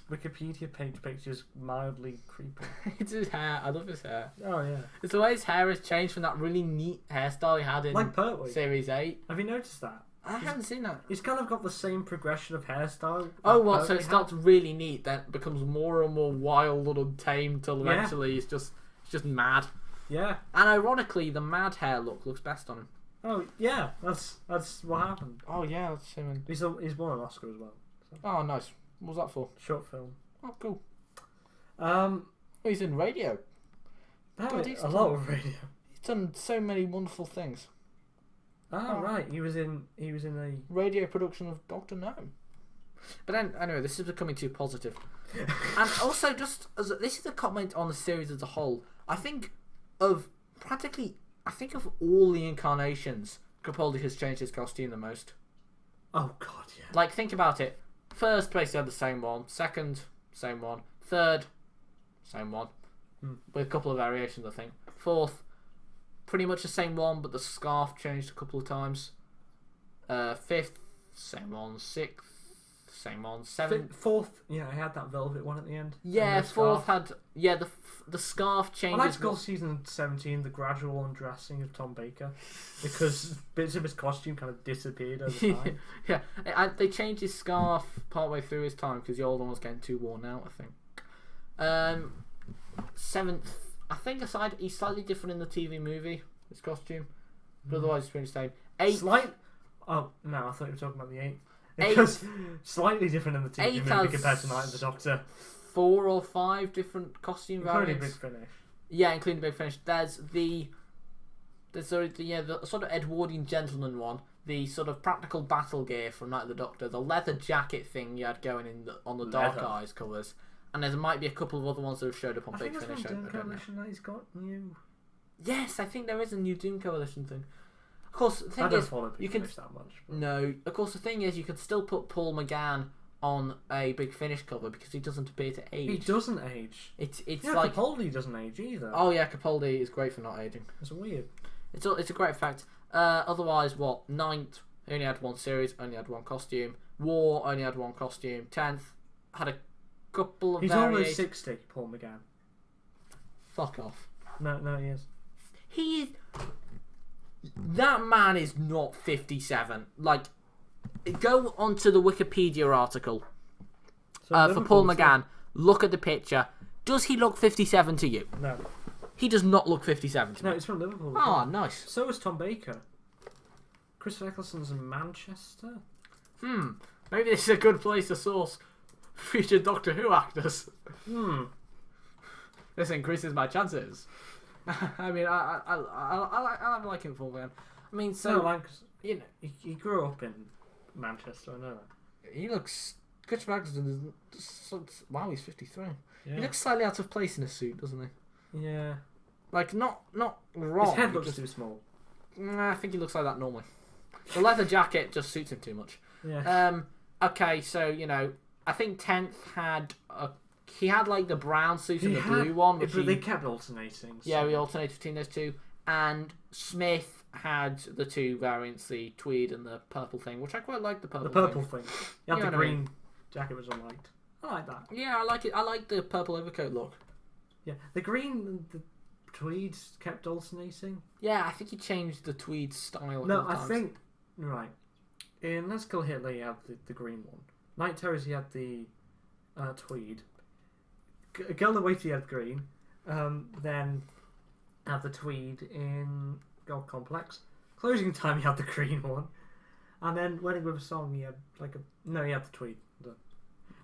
B: Wikipedia page picture's mildly creepy.
A: It's his hair. I love his hair.
B: Oh yeah.
A: It's the way his hair has changed from that really neat hairstyle he had in
B: Like Pertwee.
A: Series 8.
B: Have you noticed that?
A: I haven't seen that.
B: He's kind of got the same progression of hairstyle.
A: Oh, what? So it starts really neat, then becomes more and more wild and untamed till eventually it's just mad.
B: Yeah.
A: And ironically, the mad hair looks best on him.
B: Oh yeah, that's what happened.
A: Oh yeah, that's him.
B: He's won an Oscar as well. So.
A: Oh nice. What was that for?
B: Short film.
A: Oh cool.
B: Oh,
A: he's in radio. God,
B: a lot of radio.
A: He's done so many wonderful things.
B: Oh right, he was in a
A: radio production of Doctor No. But then anyway, this is becoming too positive. And also, just as this is a comment on the series as a whole, I think of all the incarnations, Capaldi has changed his costume the most.
B: Oh god, yeah.
A: Like, think about it. First place they had the same one. Second, same one. Third, same one. With a couple of variations, I think. Fourth, pretty much the same one, but the scarf changed a couple of times. Fifth, same one. Sixth, same one. Seventh.
B: Fourth, yeah, I had that velvet one at the end.
A: Yeah, fourth had... Yeah, the scarf changes...
B: I like to call season 17 the gradual undressing of Tom Baker, because bits of his costume kind of disappeared over time.
A: Yeah, they changed his scarf partway through his time, because the old one was getting too worn out, I think. Seventh, I think he's slightly different in the TV movie, his costume, but otherwise it's pretty the same. Eighth...
B: Oh, no, I thought you were talking about the eighth. Because slightly different in the TV movie compared to Night of the Doctor.
A: 4 or 5 different costume variants.
B: Including Big Finish.
A: Yeah, including Big Finish. There's the sort of Edwardian gentleman one, the sort of practical battle gear from Night of the Doctor, the leather jacket thing you had going on the Dark Eyes covers, and there might be a couple of other ones that have showed up on Big Finish.
B: Doom Coalition that he's got new.
A: Yes, I think there is a new Doom Coalition thing. Of course, the thing
B: I don't
A: is,
B: follow Big Finish that much. But...
A: No, of course, the thing is, you could still put Paul McGann on a Big Finish cover because he doesn't appear to age.
B: He doesn't age.
A: It's
B: like Capaldi doesn't age either.
A: Oh yeah, Capaldi is great for not aging.
B: It's weird.
A: It's a great fact. Otherwise, what? 9th only had one series, only had one costume. War only had one costume. 10th had a couple of.
B: He's almost 60, Paul McGann.
A: Fuck off.
B: No, he is.
A: He is. That man is not 57. Like, go onto the Wikipedia article for Paul McGann. Look at the picture. Does he look 57 to you?
B: No.
A: He does not look 57 to me.
B: No, it's from Liverpool.
A: Oh, nice.
B: So is Tom Baker. Chris Eccleston's in Manchester.
A: Maybe this is a good place to source future Doctor Who actors. This increases my chances. I mean, I like him for him. I mean, so...
B: No, like, you know, he grew up in Manchester, I know that.
A: He looks... Chris Eccleston is... Wow, he's 53.
B: Yeah.
A: He looks slightly out of place in a suit, doesn't he?
B: Yeah.
A: Like, not wrong.
B: His head looks too small.
A: I think he looks like that normally. The leather jacket just suits him too much.
B: Yeah.
A: Okay, so, you know, I think 10th had he had like the brown suit and the blue one,
B: but they kept alternating.
A: Yeah, we alternated between those two. And Smith had the two variants, the tweed and the purple thing, which I quite like. The purple
B: thing. You had the green jacket, which I liked. I like that.
A: Yeah, I like it. I like the purple overcoat look.
B: Yeah, the green and the tweeds kept alternating.
A: Yeah, I think he changed the tweed style.
B: No, I think right. In Let's Kill Hitler, he had the green one. Night Terrors, he had the tweed. Girl in the Waiting, he had green. Then had the tweed in God Complex. Closing Time, he had the green one. And then Wedding with a Song, he had he had the tweed.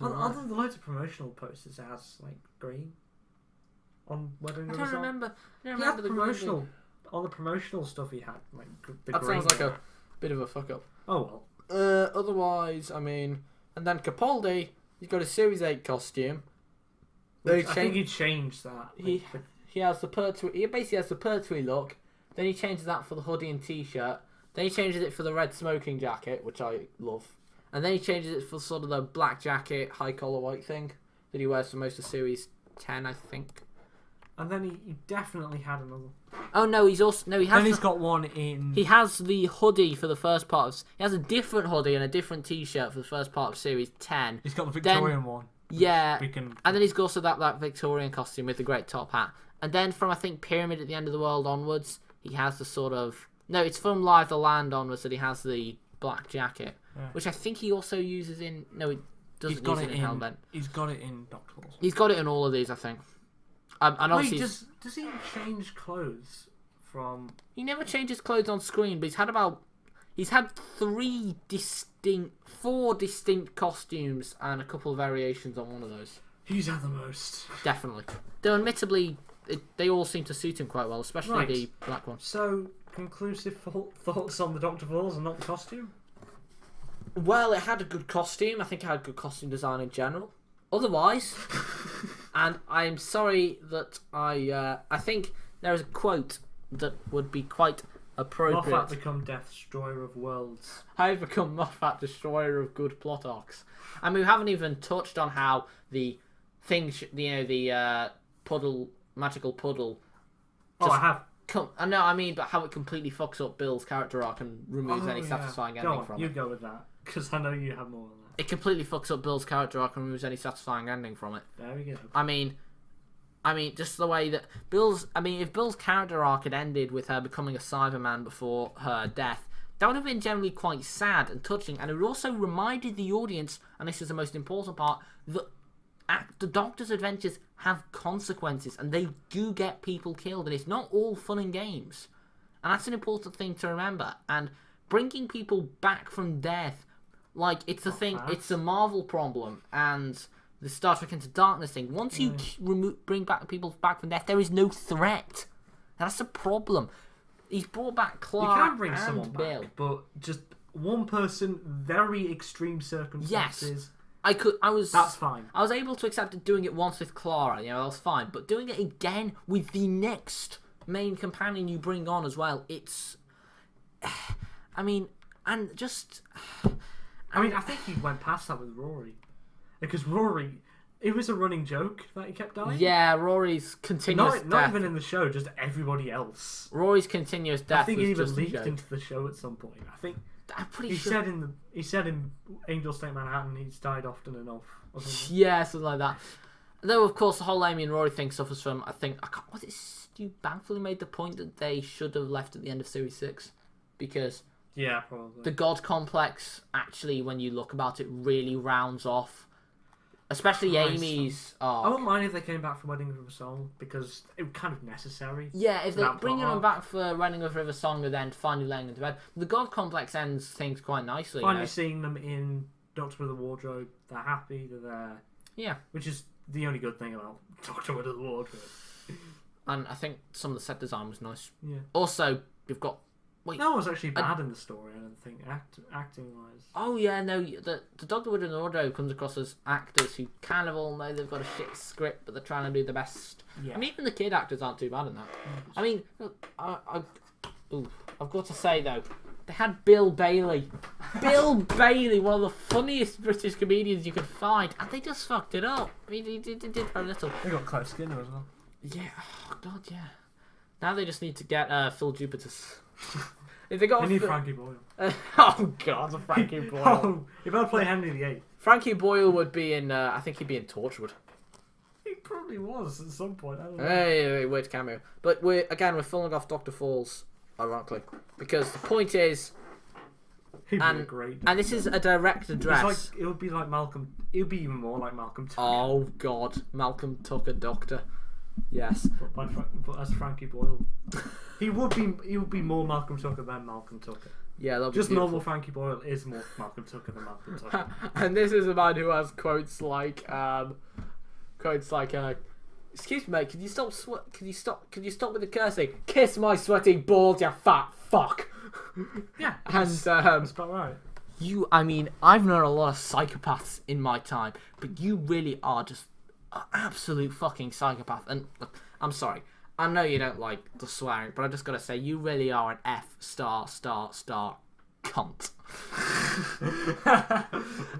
B: Other than the loads of promotional posters, it has like green on Wedding with a Song.
A: I don't remember
B: the promotional. all the promotional stuff he had, like the
A: That sounds like a bit of a fuck up.
B: Oh well.
A: Otherwise, I mean, and then Capaldi, he's got a Series 8 costume.
B: I think he changed that.
A: He has the Pertwee. He basically has the Pertwee look. Then he changes that for the hoodie and t-shirt. Then he changes it for the red smoking jacket, which I love. And then he changes it for sort of the black jacket, high collar white thing that he wears for most of Series 10, I think.
B: And then he definitely had another.
A: Oh no, he has.
B: Then he's got one in.
A: He has the hoodie for the first part of. He has a different hoodie and a different t-shirt for the first part of Series 10.
B: He's got the Victorian one.
A: Yeah, and then he's got also that Victorian costume with the great top hat. And then from I think Pyramid at the End of the World onwards, he has the sort of it's from Live the Land onwards that he has the black jacket, which I think he also uses in. No, he doesn't use it in Hellbent.
B: He's got it in Doctor Who.
A: He's got it in all of these, I think. And obviously,
B: does he change clothes from?
A: He never changes clothes on screen, but he's had four distinct costumes and a couple of variations on one of those.
B: He's had the most.
A: Definitely. Though admittedly, they all seem to suit him quite well, especially the black one.
B: So, conclusive thoughts on the Doctor Falls and not the costume?
A: Well, it had a good costume. I think it had good costume design in general. Otherwise, and I'm sorry that I think there is a quote that would be quite appropriate.
B: Moffat become Death Destroyer of Worlds.
A: I've become Moffat Destroyer of good plot arcs. And we haven't even touched on how the thing, the magical puddle.
B: I have.
A: But how it completely fucks up Bill's character arc and removes any satisfying ending from it.
B: You go with that, because I know you have more than that.
A: It completely fucks up Bill's character arc and removes any satisfying ending from it.
B: There we go.
A: I mean, just the way that if Bill's character arc had ended with her becoming a Cyberman before her death, that would have been generally quite sad and touching, and it would also reminded the audience, and this is the most important part, that the Doctor's adventures have consequences, and they do get people killed, and it's not all fun and games. And that's an important thing to remember. And bringing people back from death, like, it's it's a Marvel problem, and the Star Trek Into Darkness thing. Once you bring back people back from death, there is no threat. That's a problem. He's brought back Clark
B: You can bring
A: and
B: someone
A: Bill.
B: back, but just one person, very extreme circumstances.
A: Yes.
B: That's fine.
A: I was able to accept doing it once with Clara, that was fine. But doing it again with the next main companion you bring on as well, it's... I
B: think he went past that with Rory. Because Rory, it was a running joke that he kept dying.
A: Yeah, Rory's continuous death.
B: Not even in the show, just everybody else.
A: Rory's continuous death.
B: I think
A: was
B: he even
A: just
B: leaked into the show at some point. I think
A: I'm pretty
B: he
A: sure.
B: said in Angel State Manhattan he's died often enough. Or something.
A: Yeah, something like that. Though of course the whole Amy and Rory thing suffers from. Was it Stu Banfield who made the point that they should have left at the end of Series 6 because.
B: Yeah, probably.
A: The God Complex, actually, when you look about it, really rounds off. Especially Amy's arc.
B: I wouldn't mind if they came back for Wedding of a Song, because it was kind of necessary.
A: Yeah, if they bring them back for Wedding of River Song and then finally laying them to bed. The God Complex ends things quite nicely.
B: Finally seeing them in Doctor with the Wardrobe, they're happy, they're there.
A: Yeah.
B: Which is the only good thing about Doctor with the Wardrobe.
A: And I think some of the set design was nice.
B: Yeah.
A: Also, you've got...
B: No one was actually bad in the story, I don't think, acting-wise.
A: Oh, yeah, no, the Doctor with an Wardrobe comes across as actors who kind of all know they've got a shit script, but they're trying to do the best. Yeah. And even the kid actors aren't too bad in that. I mean, I've got to say, though, they had Bill Bailey. Bill Bailey, one of the funniest British comedians you could find, and they just fucked it up. I mean, they did very little.
B: They got Clive Skinner as well.
A: Yeah, oh, God, yeah. Now they just need to get Phil Jupiter's... If they got
B: need Frankie Boyle.
A: Oh God, Frankie Boyle.
B: Oh, you better play Henry VIII.
A: Frankie Boyle would be in. I think he'd be in Torchwood.
B: He probably was at some point. I don't know.
A: Hey, weird cameo. But we're falling off Dr. Falls, ironically, because the point is.
B: He'd be a great.
A: And this is a direct address.
B: It would be like Malcolm. It would be even more like Malcolm Tucker.
A: Oh God, Malcolm Tucker, Doctor. Yes.
B: But as Frankie Boyle. He would be more Malcolm Tucker than Malcolm Tucker.
A: Yeah, that'll be
B: just
A: beautiful.
B: normal Frankie Boyle is more Malcolm Tucker than Malcolm Tucker.
A: And this is a man who has quotes like Excuse me, mate. Can you stop? Can you stop? Can you stop with the cursing? Kiss my sweaty balls, you fat fuck.
B: Yeah,
A: and
B: that's about right.
A: I mean, I've known a lot of psychopaths in my time, but you really are just an absolute fucking psychopath. And look, I'm sorry. I know you don't like the swearing, but I just gotta say, you really are an F star cunt.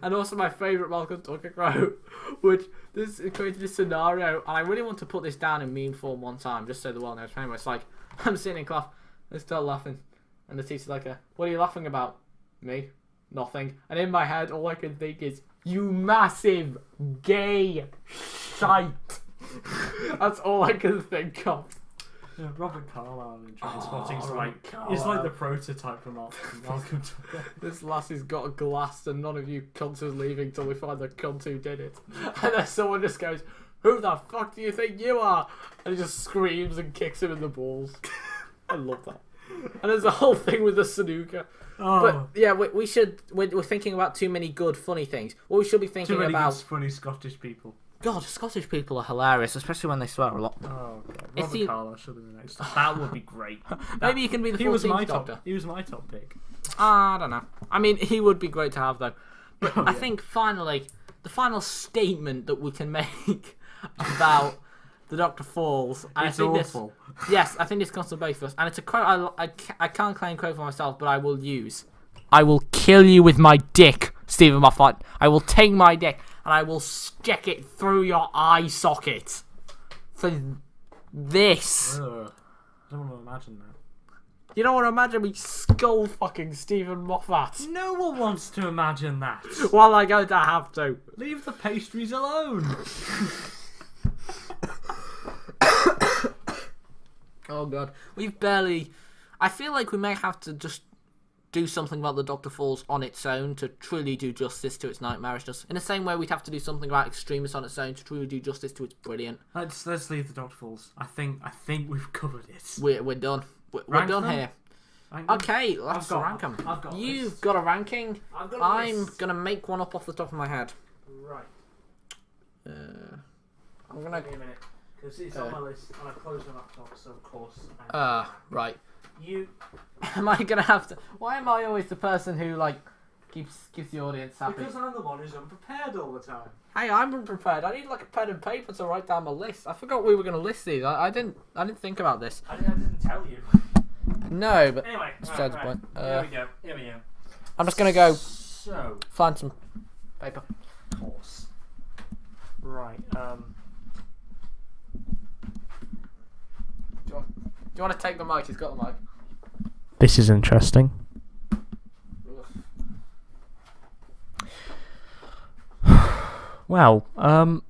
A: And also my favourite Malcolm Tucker quote, which this created this scenario, and I really want to put this down in meme form one time, just so the world knows. Anyway, it's like, I'm sitting in class, I start laughing, and the teacher's like, what are you laughing about? Me? Nothing. And in my head, all I can think is, you massive gay shite. That's all I can think of.
B: Yeah, Robert Carlyle in Trainspotting's he's like the prototype for Malcolm Tucker.
A: This lassie's got a glass and none of you cunts are leaving till we find the cunt who did it. And then someone just goes, who the fuck do you think you are? And he just screams and kicks him in the balls. I love that. And there's a whole thing with the snooker.
B: Oh.
A: But yeah, we're thinking about too many good funny things. What we should be thinking
B: too many
A: about...
B: good, funny Scottish people.
A: God, Scottish people are hilarious, especially when they swear a lot.
B: Oh, God. Robert Carlyle should be the next. That would be great.
A: Maybe he can be the 14th Doctor.
B: He was my top pick.
A: I don't know. I mean, he would be great to have, though. But I think, finally, the final statement that we can make about the Doctor Falls... And
B: it's
A: I think
B: awful.
A: Yes, I think this comes to both of us. And it's a quote I can't claim quote for myself, but I will use. I will kill you with my dick, Stephen Moffat. I will take my dick and I will stick it through your eye socket. For this.
B: Ugh. I don't want to imagine that.
A: You don't want to imagine me skull fucking Stephen Moffat.
B: No one wants to imagine that.
A: Well, I'm going to have to.
B: Leave the pastries alone.
A: Oh god, we've barely... I feel like we may have to just do something about the Doctor Falls on its own to truly do justice to its nightmarishness. In the same way we'd have to do something about Extremis on its own to truly do justice to its brilliant.
B: Let's leave the Doctor Falls. I think we've covered it.
A: We're done. We're done here. Okay, let's rank them. You've got a ranking. I'm gonna make one up off the top of my head.
B: Right.
A: I'm gonna...
B: Give me a minute. Because it's on my list and I've closed my laptop, so of course...
A: right.
B: You...
A: Am I gonna have to... Why am I always the person who, like, keeps the audience happy?
B: Because I'm the one who's unprepared all the time.
A: Hey, I'm unprepared. I need, like, a pen and paper to write down my list. I forgot we were gonna list these. I didn't think about this.
B: I didn't tell you.
A: No, but...
B: Anyway,
A: besides the point.
B: Here we go.
A: I'm just gonna go...
B: So...
A: Find some paper.
B: Of course. Right,
A: Do you want to take the mic? He's got the mic.
B: This is interesting. Well, you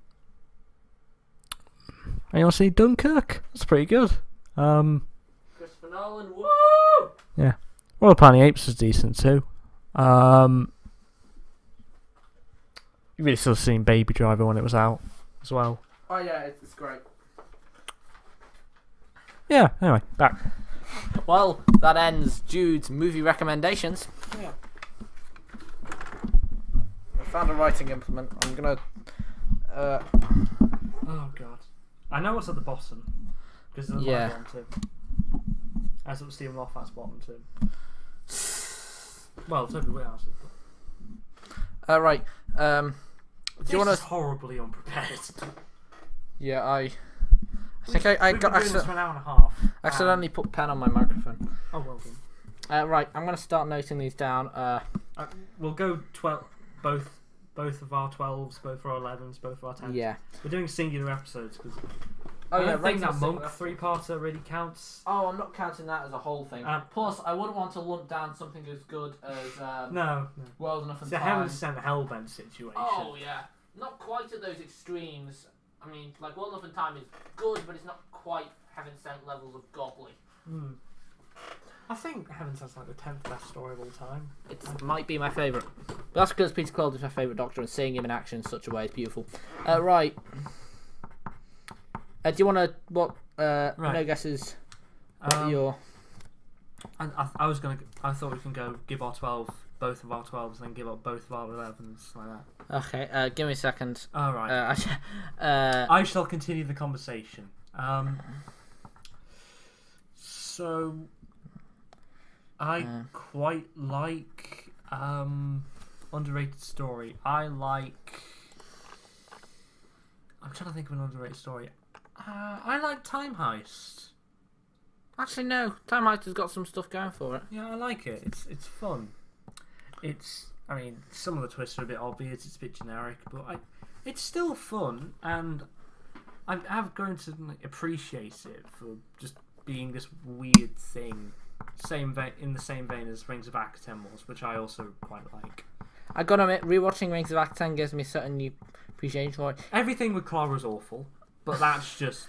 B: want to see Dunkirk? That's pretty good.
A: Christopher Nolan, woo!
B: Yeah. Royal Planet Apes was decent too. You really still seen Baby Driver when it was out as well.
A: Oh yeah, it's great.
B: Yeah, anyway, back.
A: Well, that ends Jude's movie recommendations.
B: Yeah.
A: I found a writing implement. I'm gonna...
B: Oh god. I know what's at the bottom. Because there's my bottom too. That's what Stephen Moffat's bottom too. Well, Toby Whithouse's.
A: Right. Do you want to...
B: horribly unprepared.
A: Yeah, I think I got
B: this for an hour and a half.
A: accidentally put pen on my microphone.
B: Oh well done.
A: Right, I'm gonna start noting these down.
B: We'll go 12. Both of our 12s, both of our 11s, both of our 10s.
A: Yeah.
B: We're doing singular episodes because
A: I
B: don't think that Monk 3-parter really counts.
A: Oh, I'm not counting that as a whole thing. Plus, I wouldn't want to lump down something as good as
B: no.
A: World Enough and
B: It's a
A: Time.
B: Heaven Sent Hellbent situation.
A: Oh yeah, not quite at those extremes. I mean, like World Enough and Time is good, but it's not quite Heaven Sent levels of godly.
B: I think Heaven Sent's like the 10th best story of all time.
A: It might be my favourite. But that's because Peter Quill is my favourite Doctor, and seeing him in action in such a way is beautiful. Right. Do you want to... What...
B: Right.
A: No guesses? What your...
B: And I thought we can go give our 12 both of our 12s and then give up both of our 11s like that.
A: Okay, give me a second.
B: All right. I shall continue the conversation. So I quite like underrated story. I'm trying to think of an underrated story. I like Time Heist.
A: Actually, no. Time Heist has got some stuff going for it.
B: Yeah, I like it. It's fun. I mean, some of the twists are a bit obvious. It's a bit generic, but it's still fun, and I have grown to appreciate it for just being this weird thing. In the same vein as Rings of Akaten was, which I also quite like.
A: I gotta admit, rewatching Rings of Akaten gives me certain new appreciation for it.
B: Everything with Clara's awful, but that's just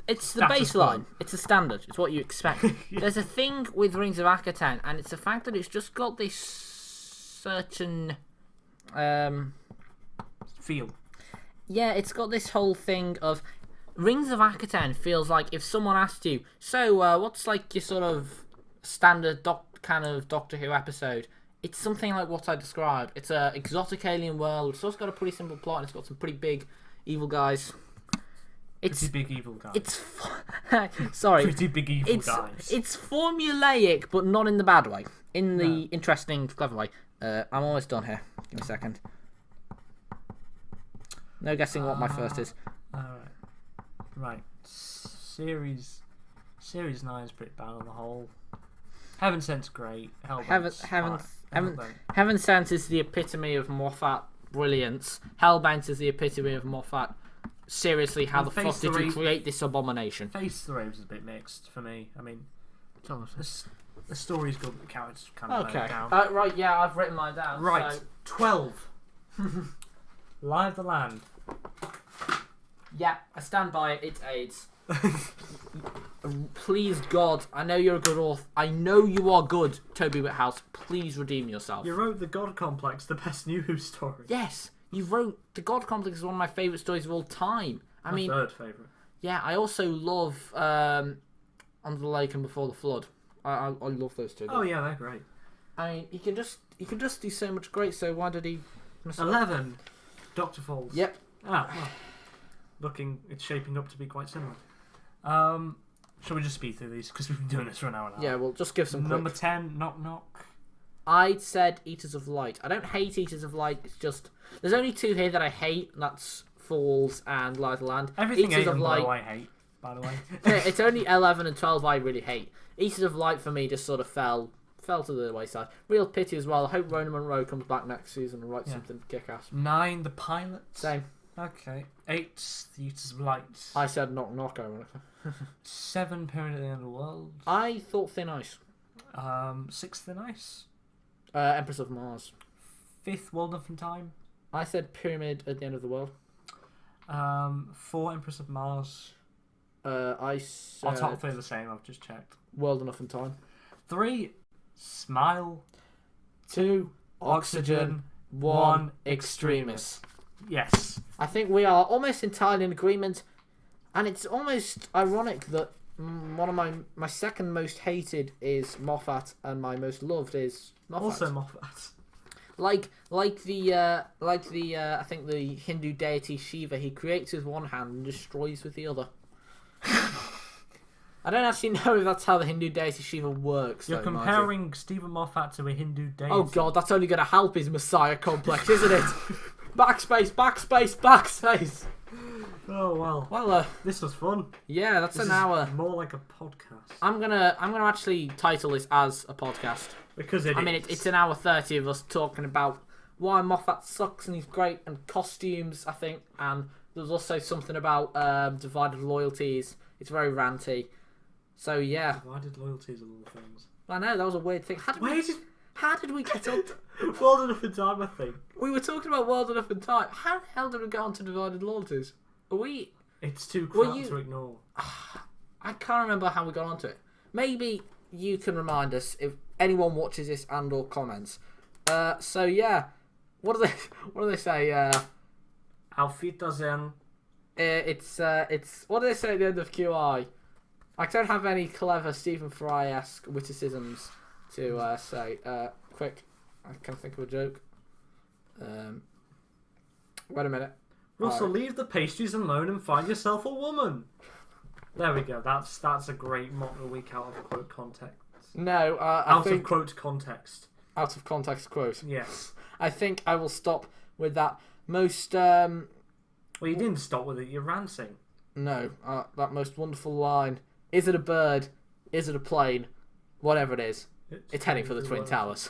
A: It's
B: the
A: baseline. It's a standard. It's what you expect.
B: Yeah.
A: There's a thing with Rings of Akaten, and it's the fact that it's just got this certain
B: feel.
A: Yeah, it's got this whole thing of Rings of Akaten feels like if someone asked you, so what's like your sort of standard kind of Doctor Who episode? It's something like what I described. It's a exotic alien world. It's also got a pretty simple plot, and it's got some pretty big evil guys.
B: Pretty big evil guys.
A: It's sorry.
B: Pretty big evil guys.
A: It's formulaic, but not in the bad way. In the interesting, clever way. I'm almost done here. Give me a second. No guessing what my first is.
B: Alright. Right. Series 9 is pretty bad on the whole. Heaven Sent's great.
A: Heaven Sent is the epitome of Moffat brilliance. Hellbent is the epitome of Moffat. Seriously, how the fuck did you create this abomination?
B: Face the Raves is a bit mixed for me. I mean, the story's good, but the characters kind of let it down.
A: Right, yeah, I've written mine down.
B: Right,
A: so.
B: 12. Lie of the Land.
A: Yeah, I stand by it. It's AIDS. Please, God, I know you're a good author. I know you are good, Toby Whithouse. Please redeem yourself.
B: You wrote The God Complex, the best New Who story.
A: Yes, you wrote The God Complex is one of my favourite stories of all time.
B: My third favourite.
A: Yeah, I also love Under the Lake and Before the Flood. I love those two.
B: Oh yeah, they're great.
A: I mean, he can just do so much great. So why did he?
B: 11. Doctor Falls.
A: Yep.
B: Well, it's shaping up to be quite similar. Shall we just speed through these because we've been doing this for an hour now?
A: Yeah, we'll just give some.
B: Number 10, Knock Knock.
A: I said Eaters of Light. I don't hate Eaters of Light. It's just there's only two here that I hate. And that's Falls and Lie of the Land.
B: Everything Eaters of Light I hate, by the way.
A: Yeah, it's only 11 and 12 I really hate. Eaters of Light for me just sort of fell to the wayside. Real pity as well. I hope Rona Munro comes back next season and writes something kick-ass. 9,
B: The Pilot.
A: Same.
B: Okay. 8, The Eaters of Light.
A: I said Knock Knock, ironically.
B: 7, Pyramid at the End of the World.
A: I thought Thin Ice.
B: 6, Thin Ice.
A: Empress of Mars.
B: 5th, World Enough in Time.
A: I said Pyramid at the End of the World.
B: 4, Empress of Mars.
A: I said...
B: Our top 3 are the same, I've just checked.
A: World Enough in Time.
B: 3, Smile.
A: 2, Oxygen. 1, Extremis.
B: Yes.
A: I think we are almost entirely in agreement, and it's almost ironic that one of my second most hated is Moffat, and my most loved is Moffat.
B: Also Moffat.
A: Like the I think the Hindu deity Shiva, he creates with one hand and destroys with the other. I don't actually know if that's how the Hindu deity Shiva works.
B: You're comparing Stephen Moffat to a Hindu deity.
A: Oh God, that's only going to help his Messiah complex, isn't it? Backspace, backspace, backspace.
B: Oh well.
A: Well,
B: this was fun.
A: Yeah, that's an hour.
B: More like a podcast.
A: I'm gonna actually title this as a podcast
B: because
A: it's an hour 30 of us talking about why Moffat sucks and he's great and costumes, I think, and there's also something about divided loyalties. It's very ranty. So yeah.
B: Divided loyalties and all things.
A: I know that was a weird thing. How did we get on?
B: World Enough in Time, I think.
A: We were talking about World Enough in Time. How the hell did we get on to divided loyalties?
B: It's too crap to ignore.
A: I can't remember how we got onto it. Maybe you can remind us if anyone watches this and or comments. So yeah, what do they say?
B: Auf Wiedersehen.
A: It's what do they say at the end of QI? I don't have any clever Stephen Fry-esque witticisms. to say. Quick, I can think of a joke. Wait a minute.
B: Russell, leave the pastries alone and find yourself a woman. There we go. That's a great mock of the week out of quote context.
A: No,
B: out of quote context.
A: Out of context quote.
B: Yes.
A: I think I will stop with that most.
B: Well, you didn't stop with it. You're ranting.
A: No, that most wonderful line. Is it a bird? Is it a plane? Whatever it is, it's heading for the Twin Towers.